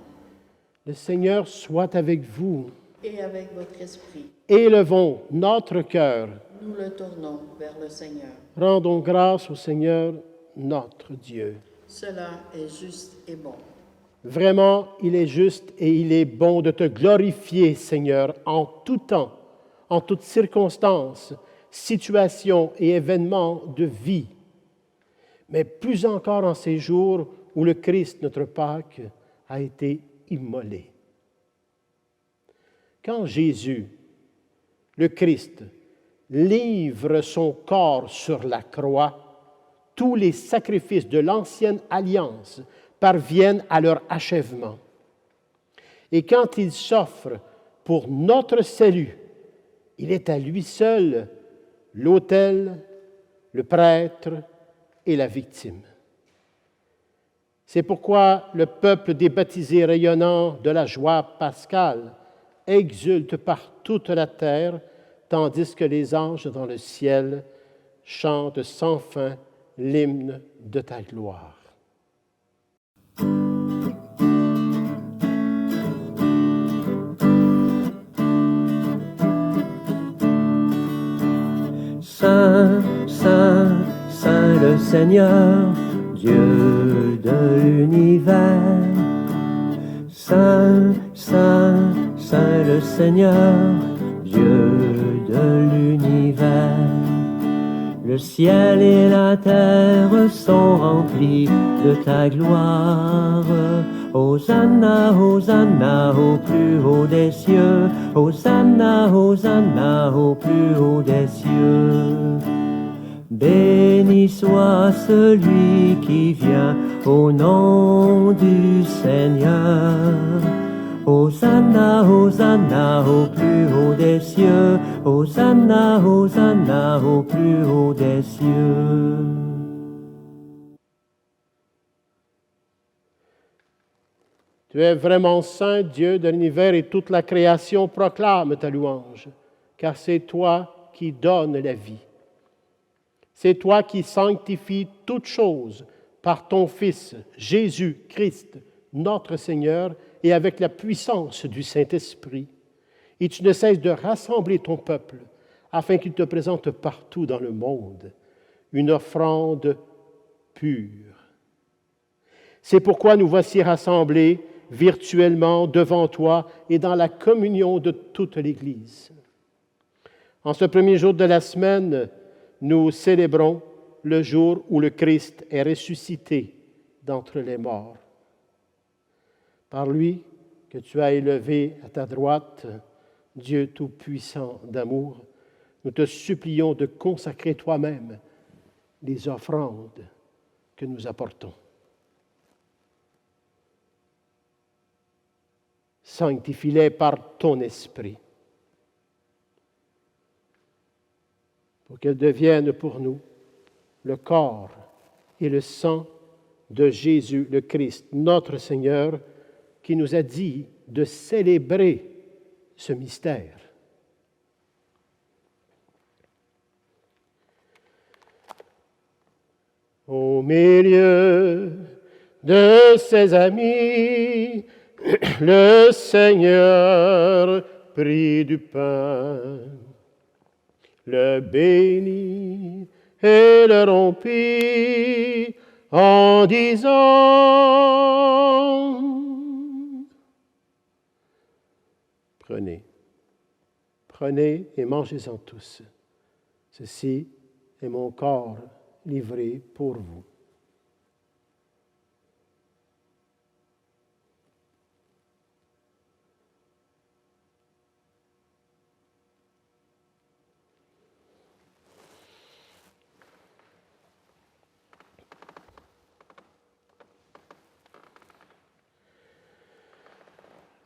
Speaker 3: Le Seigneur soit avec vous.
Speaker 1: Et avec votre esprit,
Speaker 3: Élevons notre cœur.
Speaker 1: nous le tournons vers le Seigneur.
Speaker 3: Rendons grâce au Seigneur, notre Dieu.
Speaker 1: Cela est juste et bon.
Speaker 3: Vraiment, il est juste et il est bon de te glorifier, Seigneur, en tout temps, en toutes circonstances, situations et événements de vie. Mais plus encore en ces jours où le Christ, notre Pâque, a été immolé. Quand Jésus, le Christ, livre son corps sur la croix, tous les sacrifices de l'ancienne alliance parviennent à leur achèvement. Et quand il s'offre pour notre salut, il est à lui seul l'autel, le prêtre et la victime. C'est pourquoi le peuple des baptisés rayonnant de la joie pascale exulte par toute la terre, tandis que les anges dans le ciel chantent sans fin l'hymne de ta gloire.
Speaker 5: Saint, Saint, Saint le Seigneur, Dieu de l'univers. Saint, Saint, Saint le Seigneur, Dieu de l'univers. Le ciel et la terre sont remplis de ta gloire. Hosanna, Hosanna au plus haut des cieux. Hosanna, Hosanna au plus haut des cieux. Béni soit celui qui vient au nom du Seigneur. Hosanna, Hosanna au plus haut des cieux. Hosanna, Hosanna au plus haut des cieux.
Speaker 3: Tu es vraiment saint, Dieu de l'univers, et toute la création proclame ta louange, car c'est toi qui donnes la vie. C'est toi qui sanctifies toutes choses par ton Fils, Jésus-Christ, notre Seigneur, et avec la puissance du Saint-Esprit. Et tu ne cesses de rassembler ton peuple afin qu'il te présente partout dans le monde une offrande pure. C'est pourquoi nous voici rassemblés virtuellement devant toi et dans la communion de toute l'Église. En ce premier jour de la semaine, nous célébrons le jour où le Christ est ressuscité d'entre les morts. Par lui, que tu as élevé à ta droite, Dieu tout-puissant d'amour, nous te supplions de consacrer toi-même les offrandes que nous apportons. Sanctifie-les par ton esprit, pour qu'elles deviennent pour nous le corps et le sang de Jésus le Christ, notre Seigneur, qui nous a dit de célébrer ce mystère. Au milieu de ses amis, le Seigneur prit du pain, le bénit et le rompit en disant: Prenez, prenez et mangez-en tous. Ceci est mon corps livré pour vous.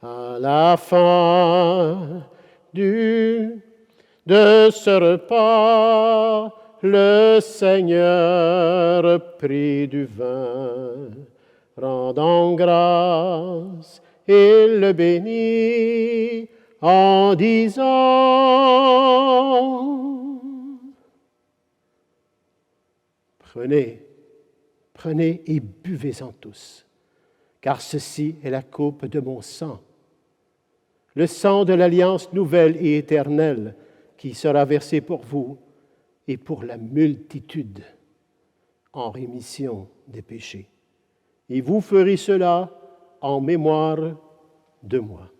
Speaker 3: À la fin de ce repas, le Seigneur prit du vin, rendant grâce, il le bénit en disant: Prenez, prenez et buvez-en tous, car ceci est la coupe de mon sang, le sang de l'alliance nouvelle et éternelle qui sera versé pour vous et pour la multitude en rémission des péchés. Et vous ferez cela en mémoire de moi.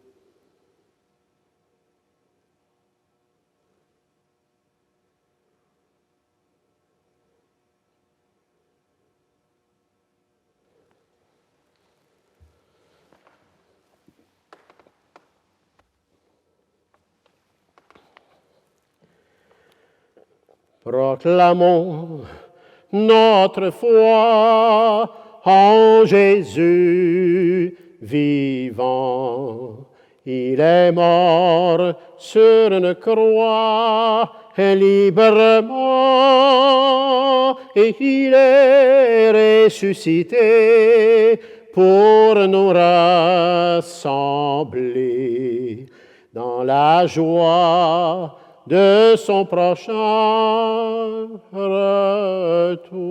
Speaker 3: Proclamons notre foi en Jésus vivant. Il est mort sur une croix librement et il est ressuscité pour nous rassembler dans la joie de son prochain retour.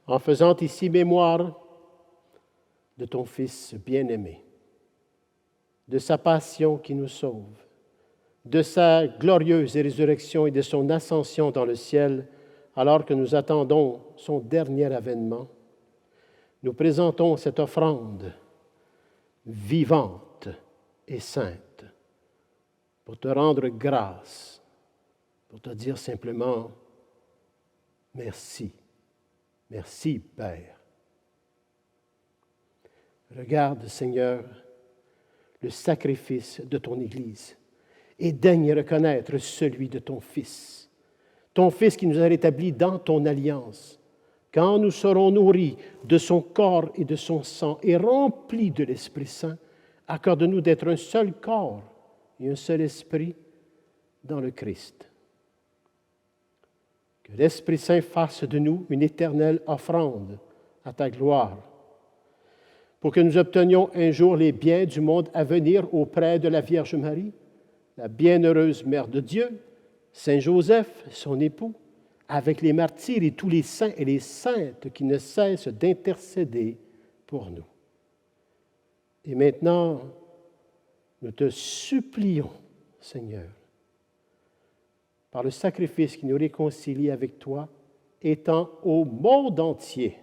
Speaker 3: En faisant ici mémoire de ton Fils bien-aimé, de sa passion qui nous sauve, de sa glorieuse résurrection et de son ascension dans le ciel, alors que nous attendons son dernier avènement, nous présentons cette offrande vivante et sainte pour te rendre grâce, pour te dire simplement merci, merci Père. Regarde Seigneur le sacrifice de ton Église et daigne reconnaître celui de ton Fils qui nous a rétablis dans ton alliance. Quand nous serons nourris de son corps et de son sang et remplis de l'Esprit Saint, accorde-nous d'être un seul corps et un seul esprit dans le Christ. Que l'Esprit Saint fasse de nous une éternelle offrande à ta gloire, pour que nous obtenions un jour les biens du monde à venir auprès de la Vierge Marie, la bienheureuse Mère de Dieu, Saint Joseph, son époux, avec les martyrs et tous les saints et les saintes qui ne cessent d'intercéder pour nous. Et maintenant, nous te supplions, Seigneur, par le sacrifice qui nous réconcilie avec toi, étends au monde entier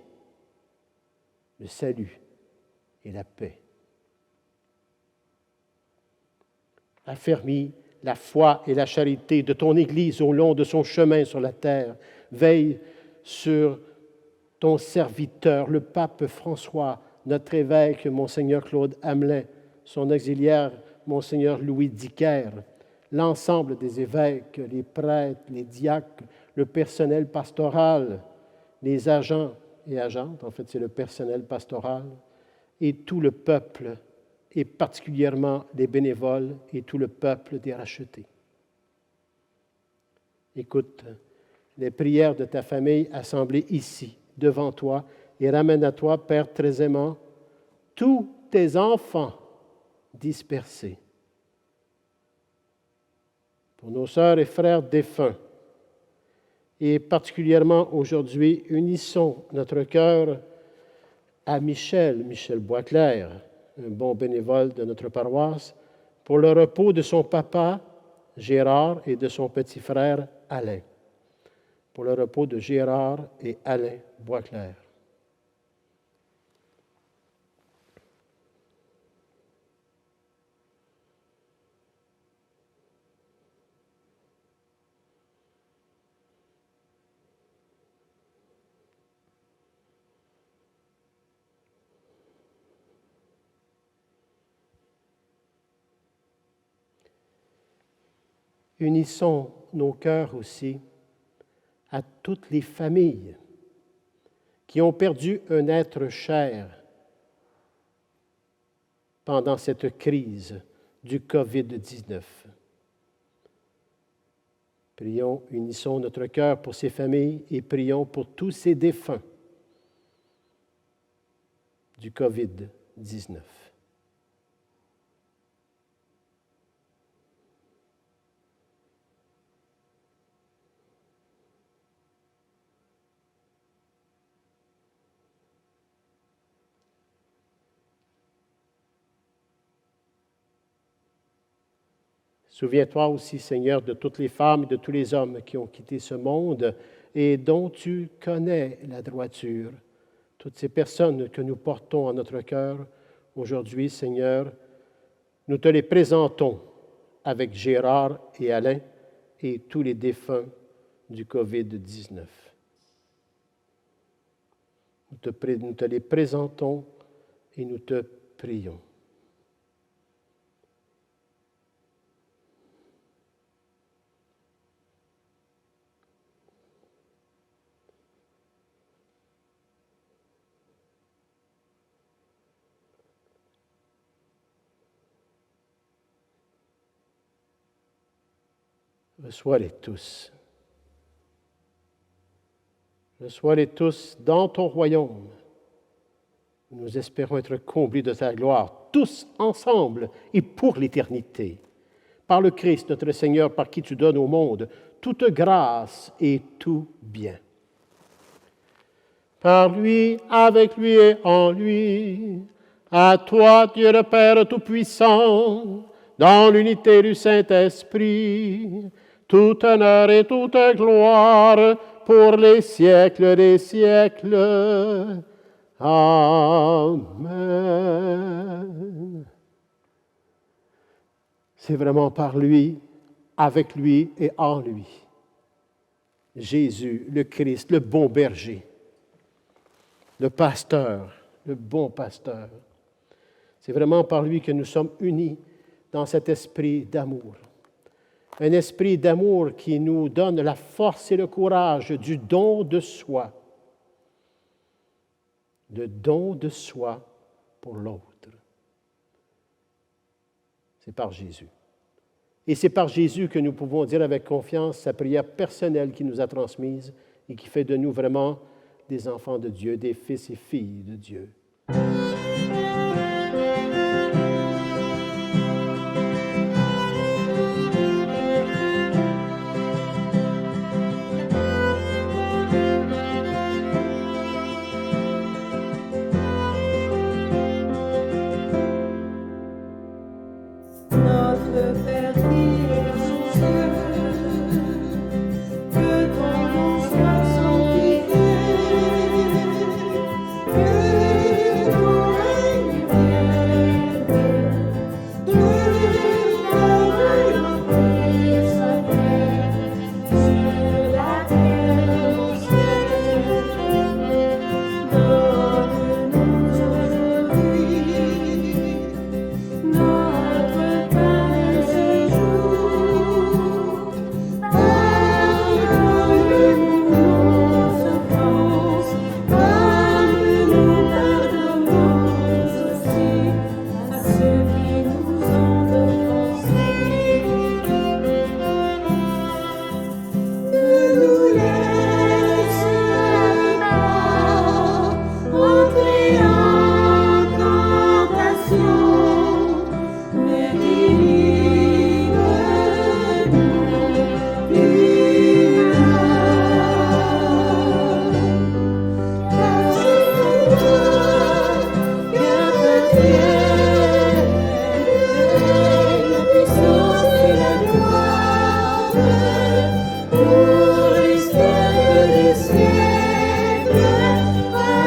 Speaker 3: le salut et la paix. Affermis la foi et la charité de ton Église au long de son chemin sur la terre. Veille sur ton serviteur, le pape François, notre évêque, Monseigneur Claude Hamelin, son auxiliaire, Monseigneur Louis Dicker, l'ensemble des évêques, les prêtres, les diacres, le personnel pastoral, les agents et agentes, en fait c'est le personnel pastoral, et tout le peuple, et particulièrement les bénévoles et tout le peuple des rachetés. Écoute les prières de ta famille assemblée ici, devant toi, et ramène à toi, Père très aimant, tous tes enfants dispersés. Pour nos sœurs et frères défunts, et particulièrement aujourd'hui, unissons notre cœur à Michel Boisclair, un bon bénévole de notre paroisse, pour le repos de son papa, Gérard, et de son petit frère, Alain. Pour le repos de Gérard et Alain Boisclair. Unissons nos cœurs aussi à toutes les familles qui ont perdu un être cher pendant cette crise du COVID-19. Prions, unissons notre cœur pour ces familles et prions pour tous ces défunts du COVID-19. Souviens-toi aussi, Seigneur, de toutes les femmes et de tous les hommes qui ont quitté ce monde et dont tu connais la droiture. Toutes ces personnes que nous portons en notre cœur aujourd'hui, Seigneur, nous te les présentons avec Gérard et Alain et tous les défunts du COVID-19. Nous te les présentons et nous te prions. Reçois-les tous. Reçois-les tous dans ton royaume. Nous espérons être comblés de ta gloire, tous ensemble et pour l'éternité. Par le Christ, notre Seigneur, par qui tu donnes au monde toute grâce et tout bien. Par lui, avec lui et en lui, à toi, Dieu le Père Tout-Puissant, dans l'unité du Saint-Esprit, tout honneur et toute gloire pour les siècles des siècles. Amen. C'est vraiment par lui, avec lui et en lui. Jésus, le Christ, le bon berger, le pasteur, le bon pasteur. C'est vraiment par lui que nous sommes unis dans cet esprit d'amour. Un esprit d'amour qui nous donne la force et le courage du don de soi. Le don de soi pour l'autre. C'est par Jésus. Et c'est par Jésus que nous pouvons dire avec confiance sa prière personnelle qu'il nous a transmise et qui fait de nous vraiment des enfants de Dieu, des fils et filles de Dieu.
Speaker 2: Notre Père qui es aux cieux, que ton nom soit sanctifié, que ton règne vienne, que ta volonté soit faite sur la terre au ciel. Donne-nous aujourd'hui notre pain de ce jour. Pardonne-nous nos offenses, comme nous pardonnons aussi à ceux qui nous ont offensés. Ne nous laisse pas entrer en tentation, mais délivre-nous du mal. Car c'est toi, Père Dieu, la puissance et la gloire pour les siècles des siècles. Amen.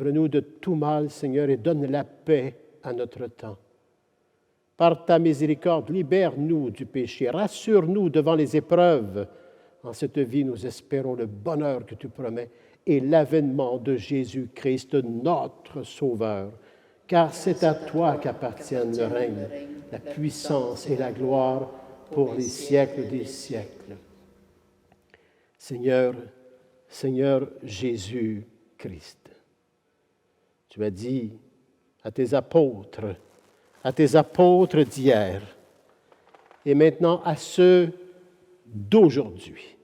Speaker 3: Délivre-nous de tout mal, Seigneur, et donne la paix à notre temps. Par ta miséricorde, libère-nous du péché, rassure-nous devant les épreuves. En cette vie, nous espérons le bonheur que tu promets et l'avènement de Jésus-Christ, notre Sauveur. Car c'est à toi qu'appartiennent le règne, la puissance et la gloire pour les siècles des siècles. Seigneur, Seigneur Jésus-Christ, tu as dit à tes apôtres d'hier, et maintenant à ceux d'aujourd'hui,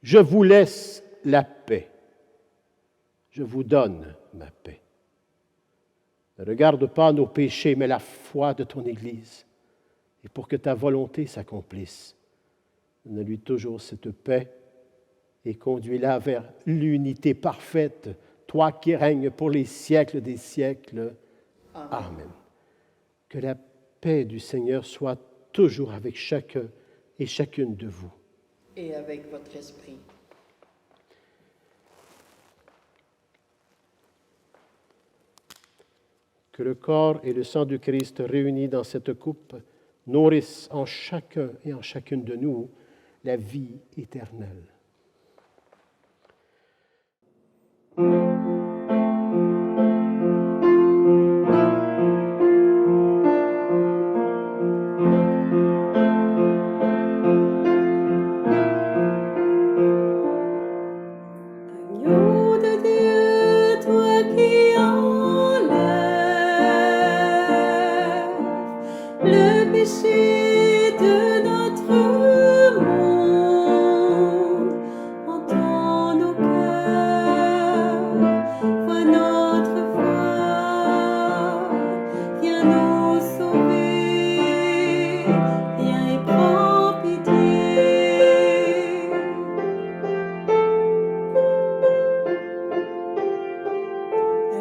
Speaker 3: je vous laisse la paix, je vous donne ma paix. Ne regarde pas nos péchés, mais la foi de ton Église, et pour que ta volonté s'accomplisse, donne-lui toujours cette paix et conduis-la vers l'unité parfaite, toi qui règnes pour les siècles des siècles. Amen. Que la paix du Seigneur soit toujours avec chacun et chacune de vous.
Speaker 1: Et avec votre esprit.
Speaker 3: Que le corps et le sang du Christ réunis dans cette coupe nourrissent en chacun et en chacune de nous la vie éternelle.
Speaker 2: Agneau de Dieu, toi qui enlèves le péché de notre monde, entends nos cœurs, vois notre foi, viens nous sauver, viens et prends pitié.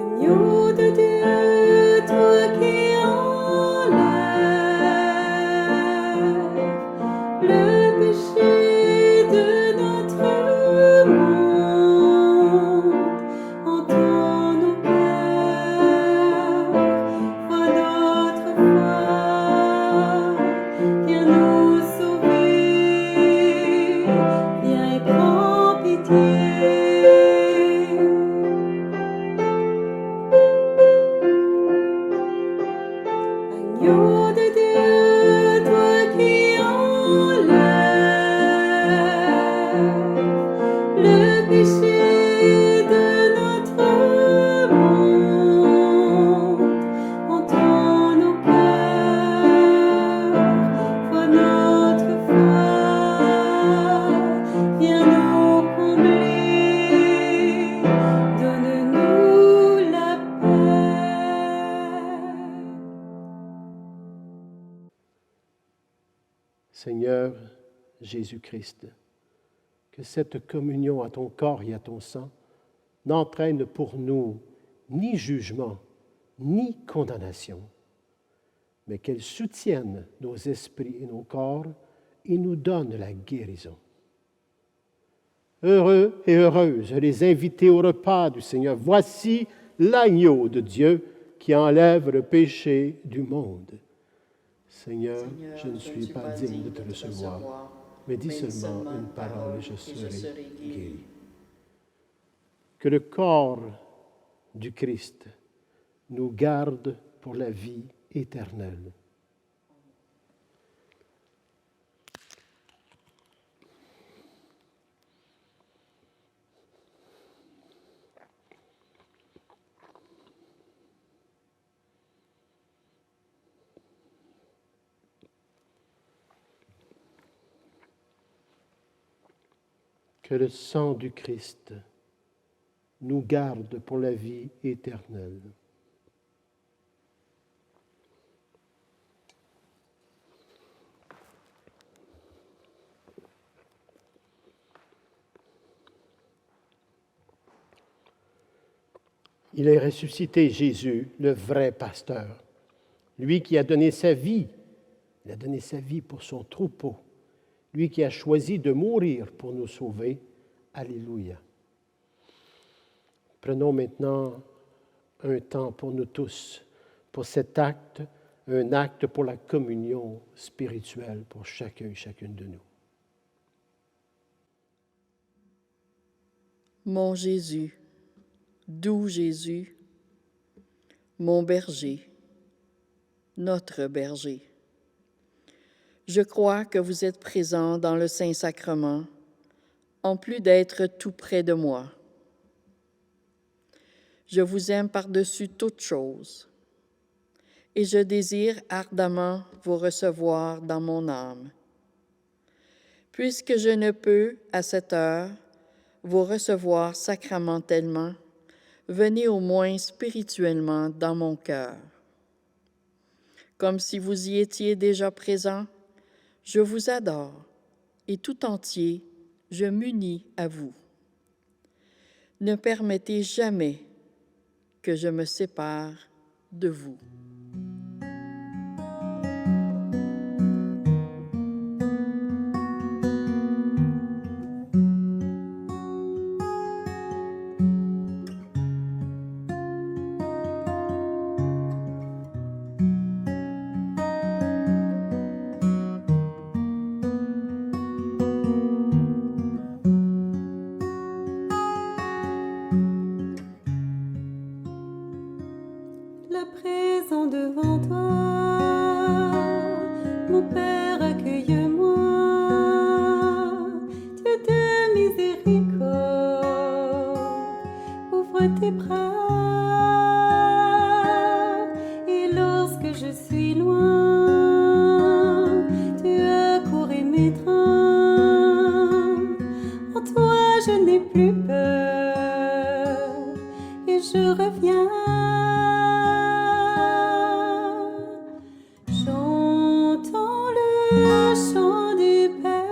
Speaker 2: Agneau de Dieu, toi qui enlèves le péché de notre monde, entends nos cœurs, vois notre foi, viens nous sauver, viens et prends pitié. Agneau de Dieu, toi qui enlèves le péché de notre monde, entends nos cœurs, vois notre foi, viens nous combler, donne-nous la paix.
Speaker 3: Seigneur Jésus-Christ, que cette communion à ton corps et à ton sang n'entraîne pour nous ni jugement, ni condamnation, mais qu'elle soutienne nos esprits et nos corps et nous donne la guérison. Heureux et heureuses les invités au repas du Seigneur. Voici l'agneau de Dieu qui enlève le péché du monde. Seigneur, je ne suis pas digne de te recevoir, mais dis seulement une parole et je serai guéri. Que le corps du Christ nous garde pour la vie éternelle. Que le sang du Christ nous garde pour la vie éternelle. Il est ressuscité, Jésus, le vrai pasteur, lui qui a donné sa vie, il a donné sa vie pour son troupeau, lui qui a choisi de mourir pour nous sauver. Alléluia. Prenons maintenant un temps pour nous tous, pour cet acte, un acte pour la communion spirituelle pour chacun et chacune de nous.
Speaker 1: Mon Jésus, doux Jésus, mon berger, notre berger. Je crois que vous êtes présent dans le Saint-Sacrement, en plus d'être tout près de moi. Je vous aime par-dessus toute chose, et je désire ardemment vous recevoir dans mon âme. Puisque je ne peux, à cette heure, vous recevoir sacramentellement, venez au moins spirituellement dans mon cœur. Comme si vous y étiez déjà présent, je vous adore et tout entier, je m'unis à vous. Ne permettez jamais que je me sépare de vous.
Speaker 2: La présent devant toi, mon Père, accueille-moi. Dieu de miséricorde, ouvre tes bras. Et lorsque je suis loin, tu accours et m'étreins. En toi je n'ai plus peur, et je reviens. Chantons le chant du Père.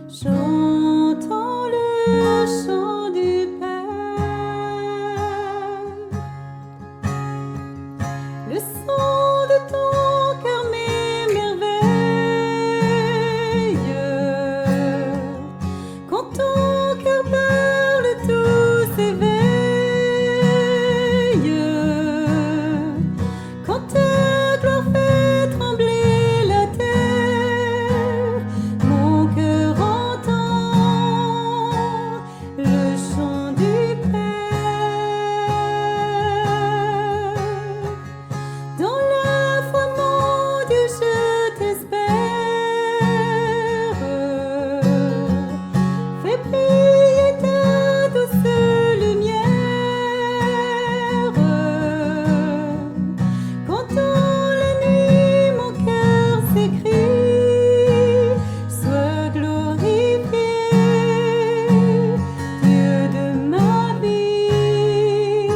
Speaker 2: Chantons le chant du Père. Le son de ton cœur m'émerveille. Quand ton cœur parle, tout s'éveille. Quand ta gloire fait trembler la terre, mon cœur entend le chant du Père. Dans la foi, mon Dieu, je t'espère. Fais briller ta douce lumière. Quand dans la nuit mon cœur s'écrie, sois glorifié, Dieu de ma vie.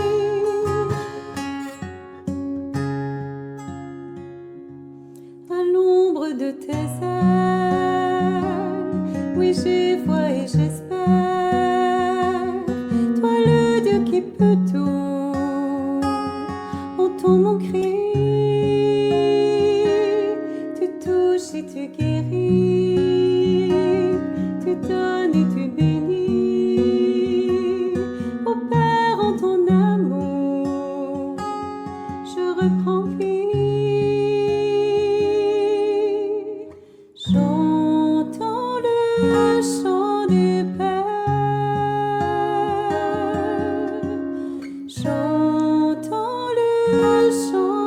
Speaker 2: À l'ombre de tes ailes, oui, j'y vois et j'espère. Toi, le Dieu qui peut tout, entends mon cri. Tu touches et tu guéris, tu donnes et tu bénis. Ô Père, en ton amour, je reprends vie. Chantons le chant du Père. Chantons le chant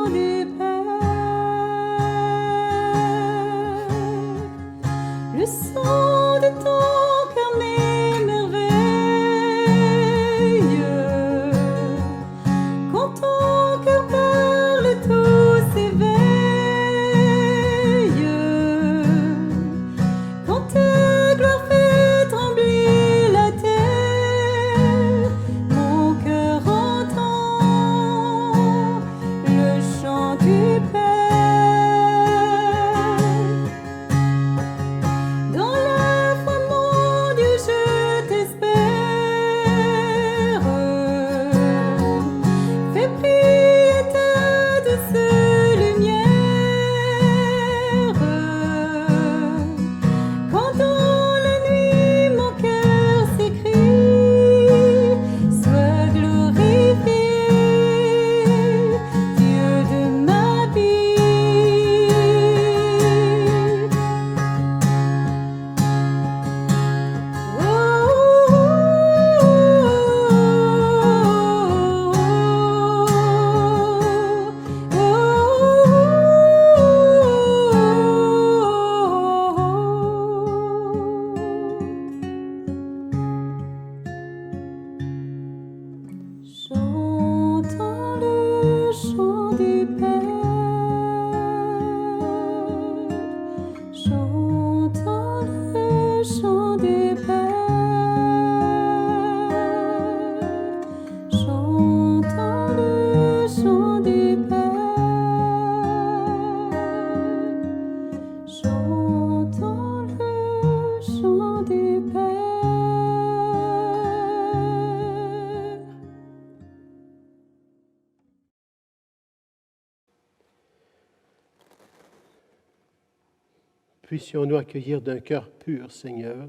Speaker 3: Puissions-nous accueillir d'un cœur pur, Seigneur,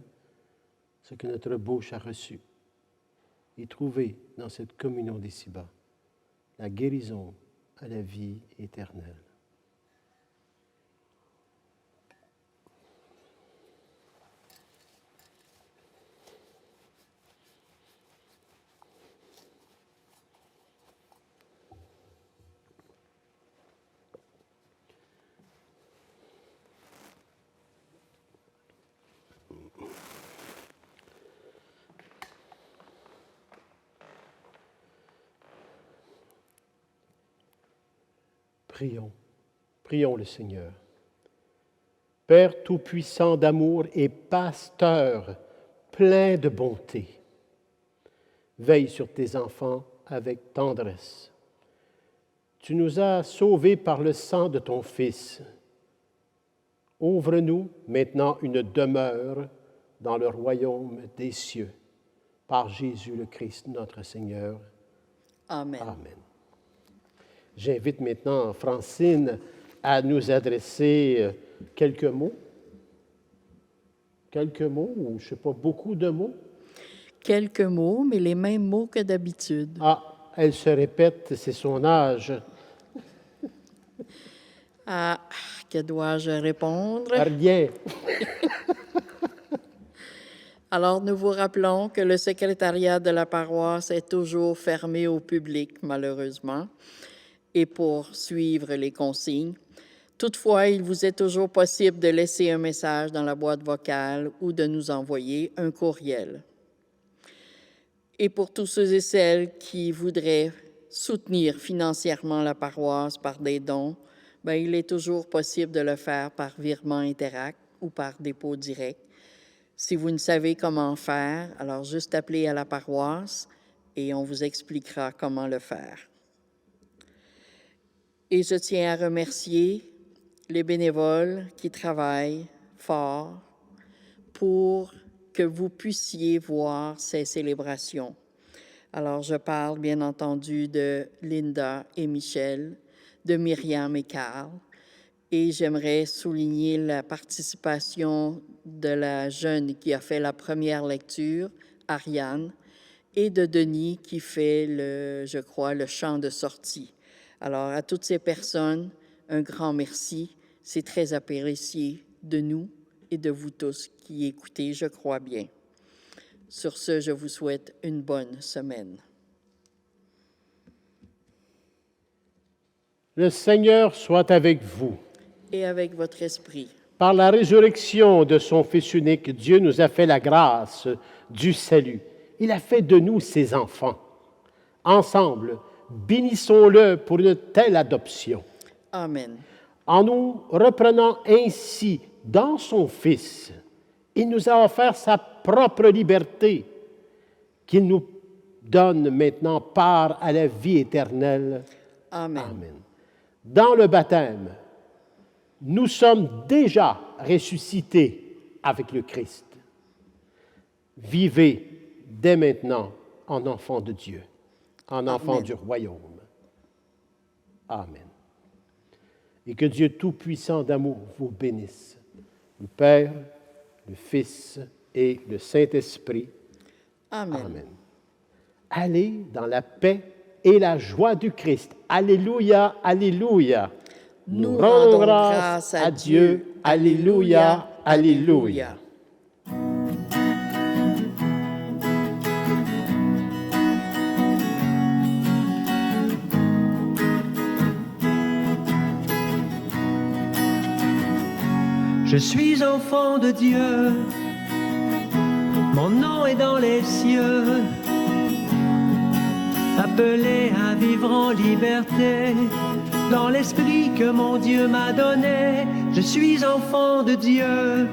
Speaker 3: ce que notre bouche a reçu, et trouver dans cette communion d'ici-bas la guérison à la vie éternelle. Prions, prions le Seigneur. Père tout-puissant d'amour et pasteur plein de bonté, veille sur tes enfants avec tendresse. Tu nous as sauvés par le sang de ton Fils. Ouvre-nous maintenant une demeure dans le royaume des cieux, par Jésus le Christ, notre Seigneur.
Speaker 1: Amen.
Speaker 3: Amen. J'invite maintenant Francine à nous adresser quelques mots. Quelques mots, ou je ne sais pas, beaucoup de mots.
Speaker 1: Quelques mots, mais les mêmes mots que d'habitude.
Speaker 3: Ah, elle se répète, c'est son âge.
Speaker 1: Ah, que dois-je répondre?
Speaker 3: Rien.
Speaker 1: Alors, nous vous rappelons que le secrétariat de la paroisse est toujours fermé au public, malheureusement, et pour suivre les consignes. Toutefois, il vous est toujours possible de laisser un message dans la boîte vocale ou de nous envoyer un courriel. Et pour tous ceux et celles qui voudraient soutenir financièrement la paroisse par des dons, il est toujours possible de le faire par virement Interact ou par dépôt direct. Si vous ne savez comment faire, alors juste appelez à la paroisse et on vous expliquera comment le faire. Et je tiens à remercier les bénévoles qui travaillent fort pour que vous puissiez voir ces célébrations. Alors, je parle bien entendu de Linda et Michel, de Myriam et Carl, et j'aimerais souligner la participation de la jeune qui a fait la première lecture, Ariane, et de Denis qui fait, je crois, le chant de sortie. Alors, à toutes ces personnes, un grand merci. C'est très apprécié de nous et de vous tous qui écoutez, je crois bien. Sur ce, je vous souhaite une bonne semaine.
Speaker 3: Le Seigneur soit avec vous.
Speaker 1: Et avec votre esprit.
Speaker 3: Par la résurrection de son Fils unique, Dieu nous a fait la grâce du salut. Il a fait de nous ses enfants. Ensemble, bénissons-le pour une telle adoption.
Speaker 1: Amen.
Speaker 3: En nous reprenant ainsi dans son Fils, il nous a offert sa propre liberté, qu'il nous donne maintenant part à la vie éternelle.
Speaker 1: Amen.
Speaker 3: Amen. Dans le baptême, nous sommes déjà ressuscités avec le Christ. Vivez dès maintenant en enfant de Dieu, en enfant
Speaker 1: Amen.
Speaker 3: du royaume. Amen. Et que Dieu Tout-Puissant d'amour vous bénisse, le Père, le Fils et le Saint-Esprit.
Speaker 1: Amen.
Speaker 3: Amen. Allez dans la paix et la joie du Christ. Alléluia, alléluia.
Speaker 1: Nous rendons grâce à Dieu.
Speaker 3: Alléluia, alléluia.
Speaker 5: Je suis enfant de Dieu, mon nom est dans les cieux, appelé à vivre en liberté, dans l'esprit que mon Dieu m'a donné. Je suis enfant de Dieu,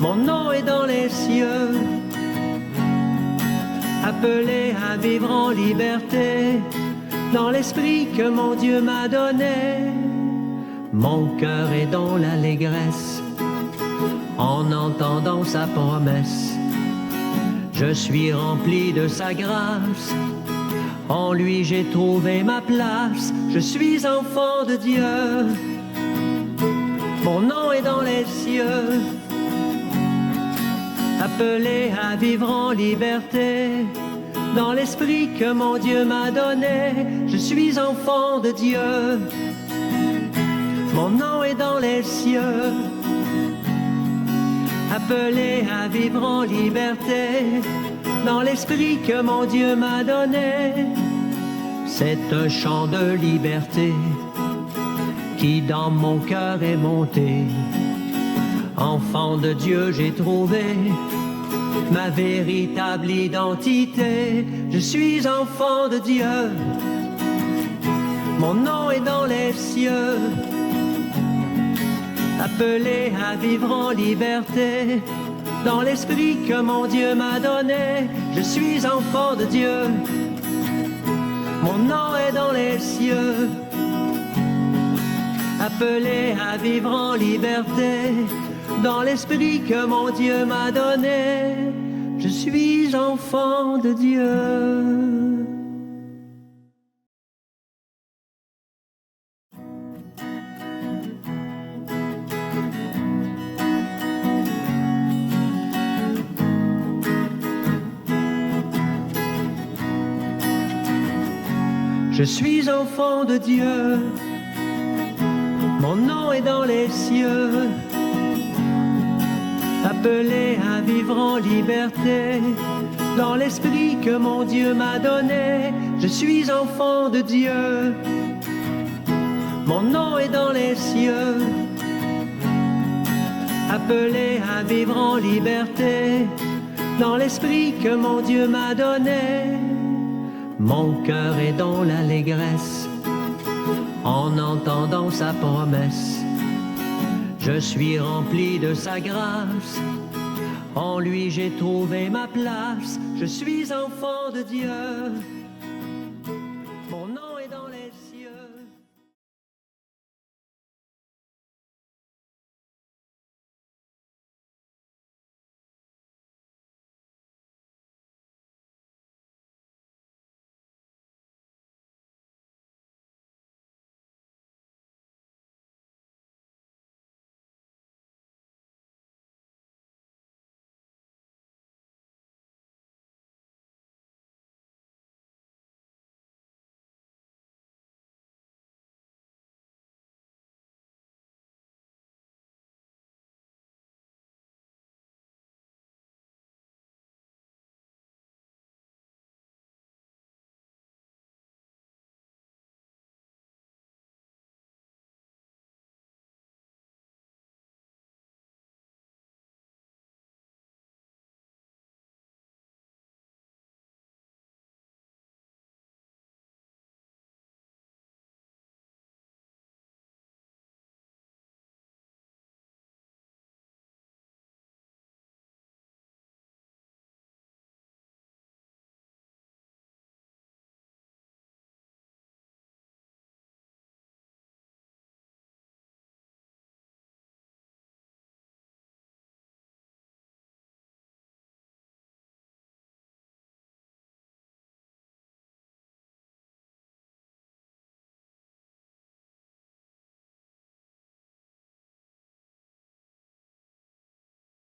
Speaker 5: mon nom est dans les cieux, appelé à vivre en liberté, dans l'esprit que mon Dieu m'a donné. Mon cœur est dans l'allégresse, en entendant sa promesse. Je suis rempli de sa grâce, en lui j'ai trouvé ma place. Je suis enfant de Dieu, mon nom est dans les cieux. Appelé à vivre en liberté, dans l'esprit que mon Dieu m'a donné, je suis enfant de Dieu. Mon nom est dans les cieux. Appelé à vivre en liberté, dans l'esprit que mon Dieu m'a donné. C'est un chant de liberté qui dans mon cœur est monté. Enfant de Dieu, j'ai trouvé ma véritable identité. Je suis enfant de Dieu. Mon nom est dans les cieux. Appelé à vivre en liberté, dans l'esprit que mon Dieu m'a donné. Je suis enfant de Dieu. Mon nom est dans les cieux. Appelé à vivre en liberté, dans l'esprit que mon Dieu m'a donné. Je suis enfant de Dieu. Je suis enfant de Dieu, mon nom est dans les cieux. Appelé à vivre en liberté, dans l'esprit que mon Dieu m'a donné. Je suis enfant de Dieu, mon nom est dans les cieux. Appelé à vivre en liberté, dans l'esprit que mon Dieu m'a donné. Mon cœur est dans l'allégresse, en entendant sa promesse. Je suis rempli de sa grâce, en lui j'ai trouvé ma place. Je suis enfant de Dieu.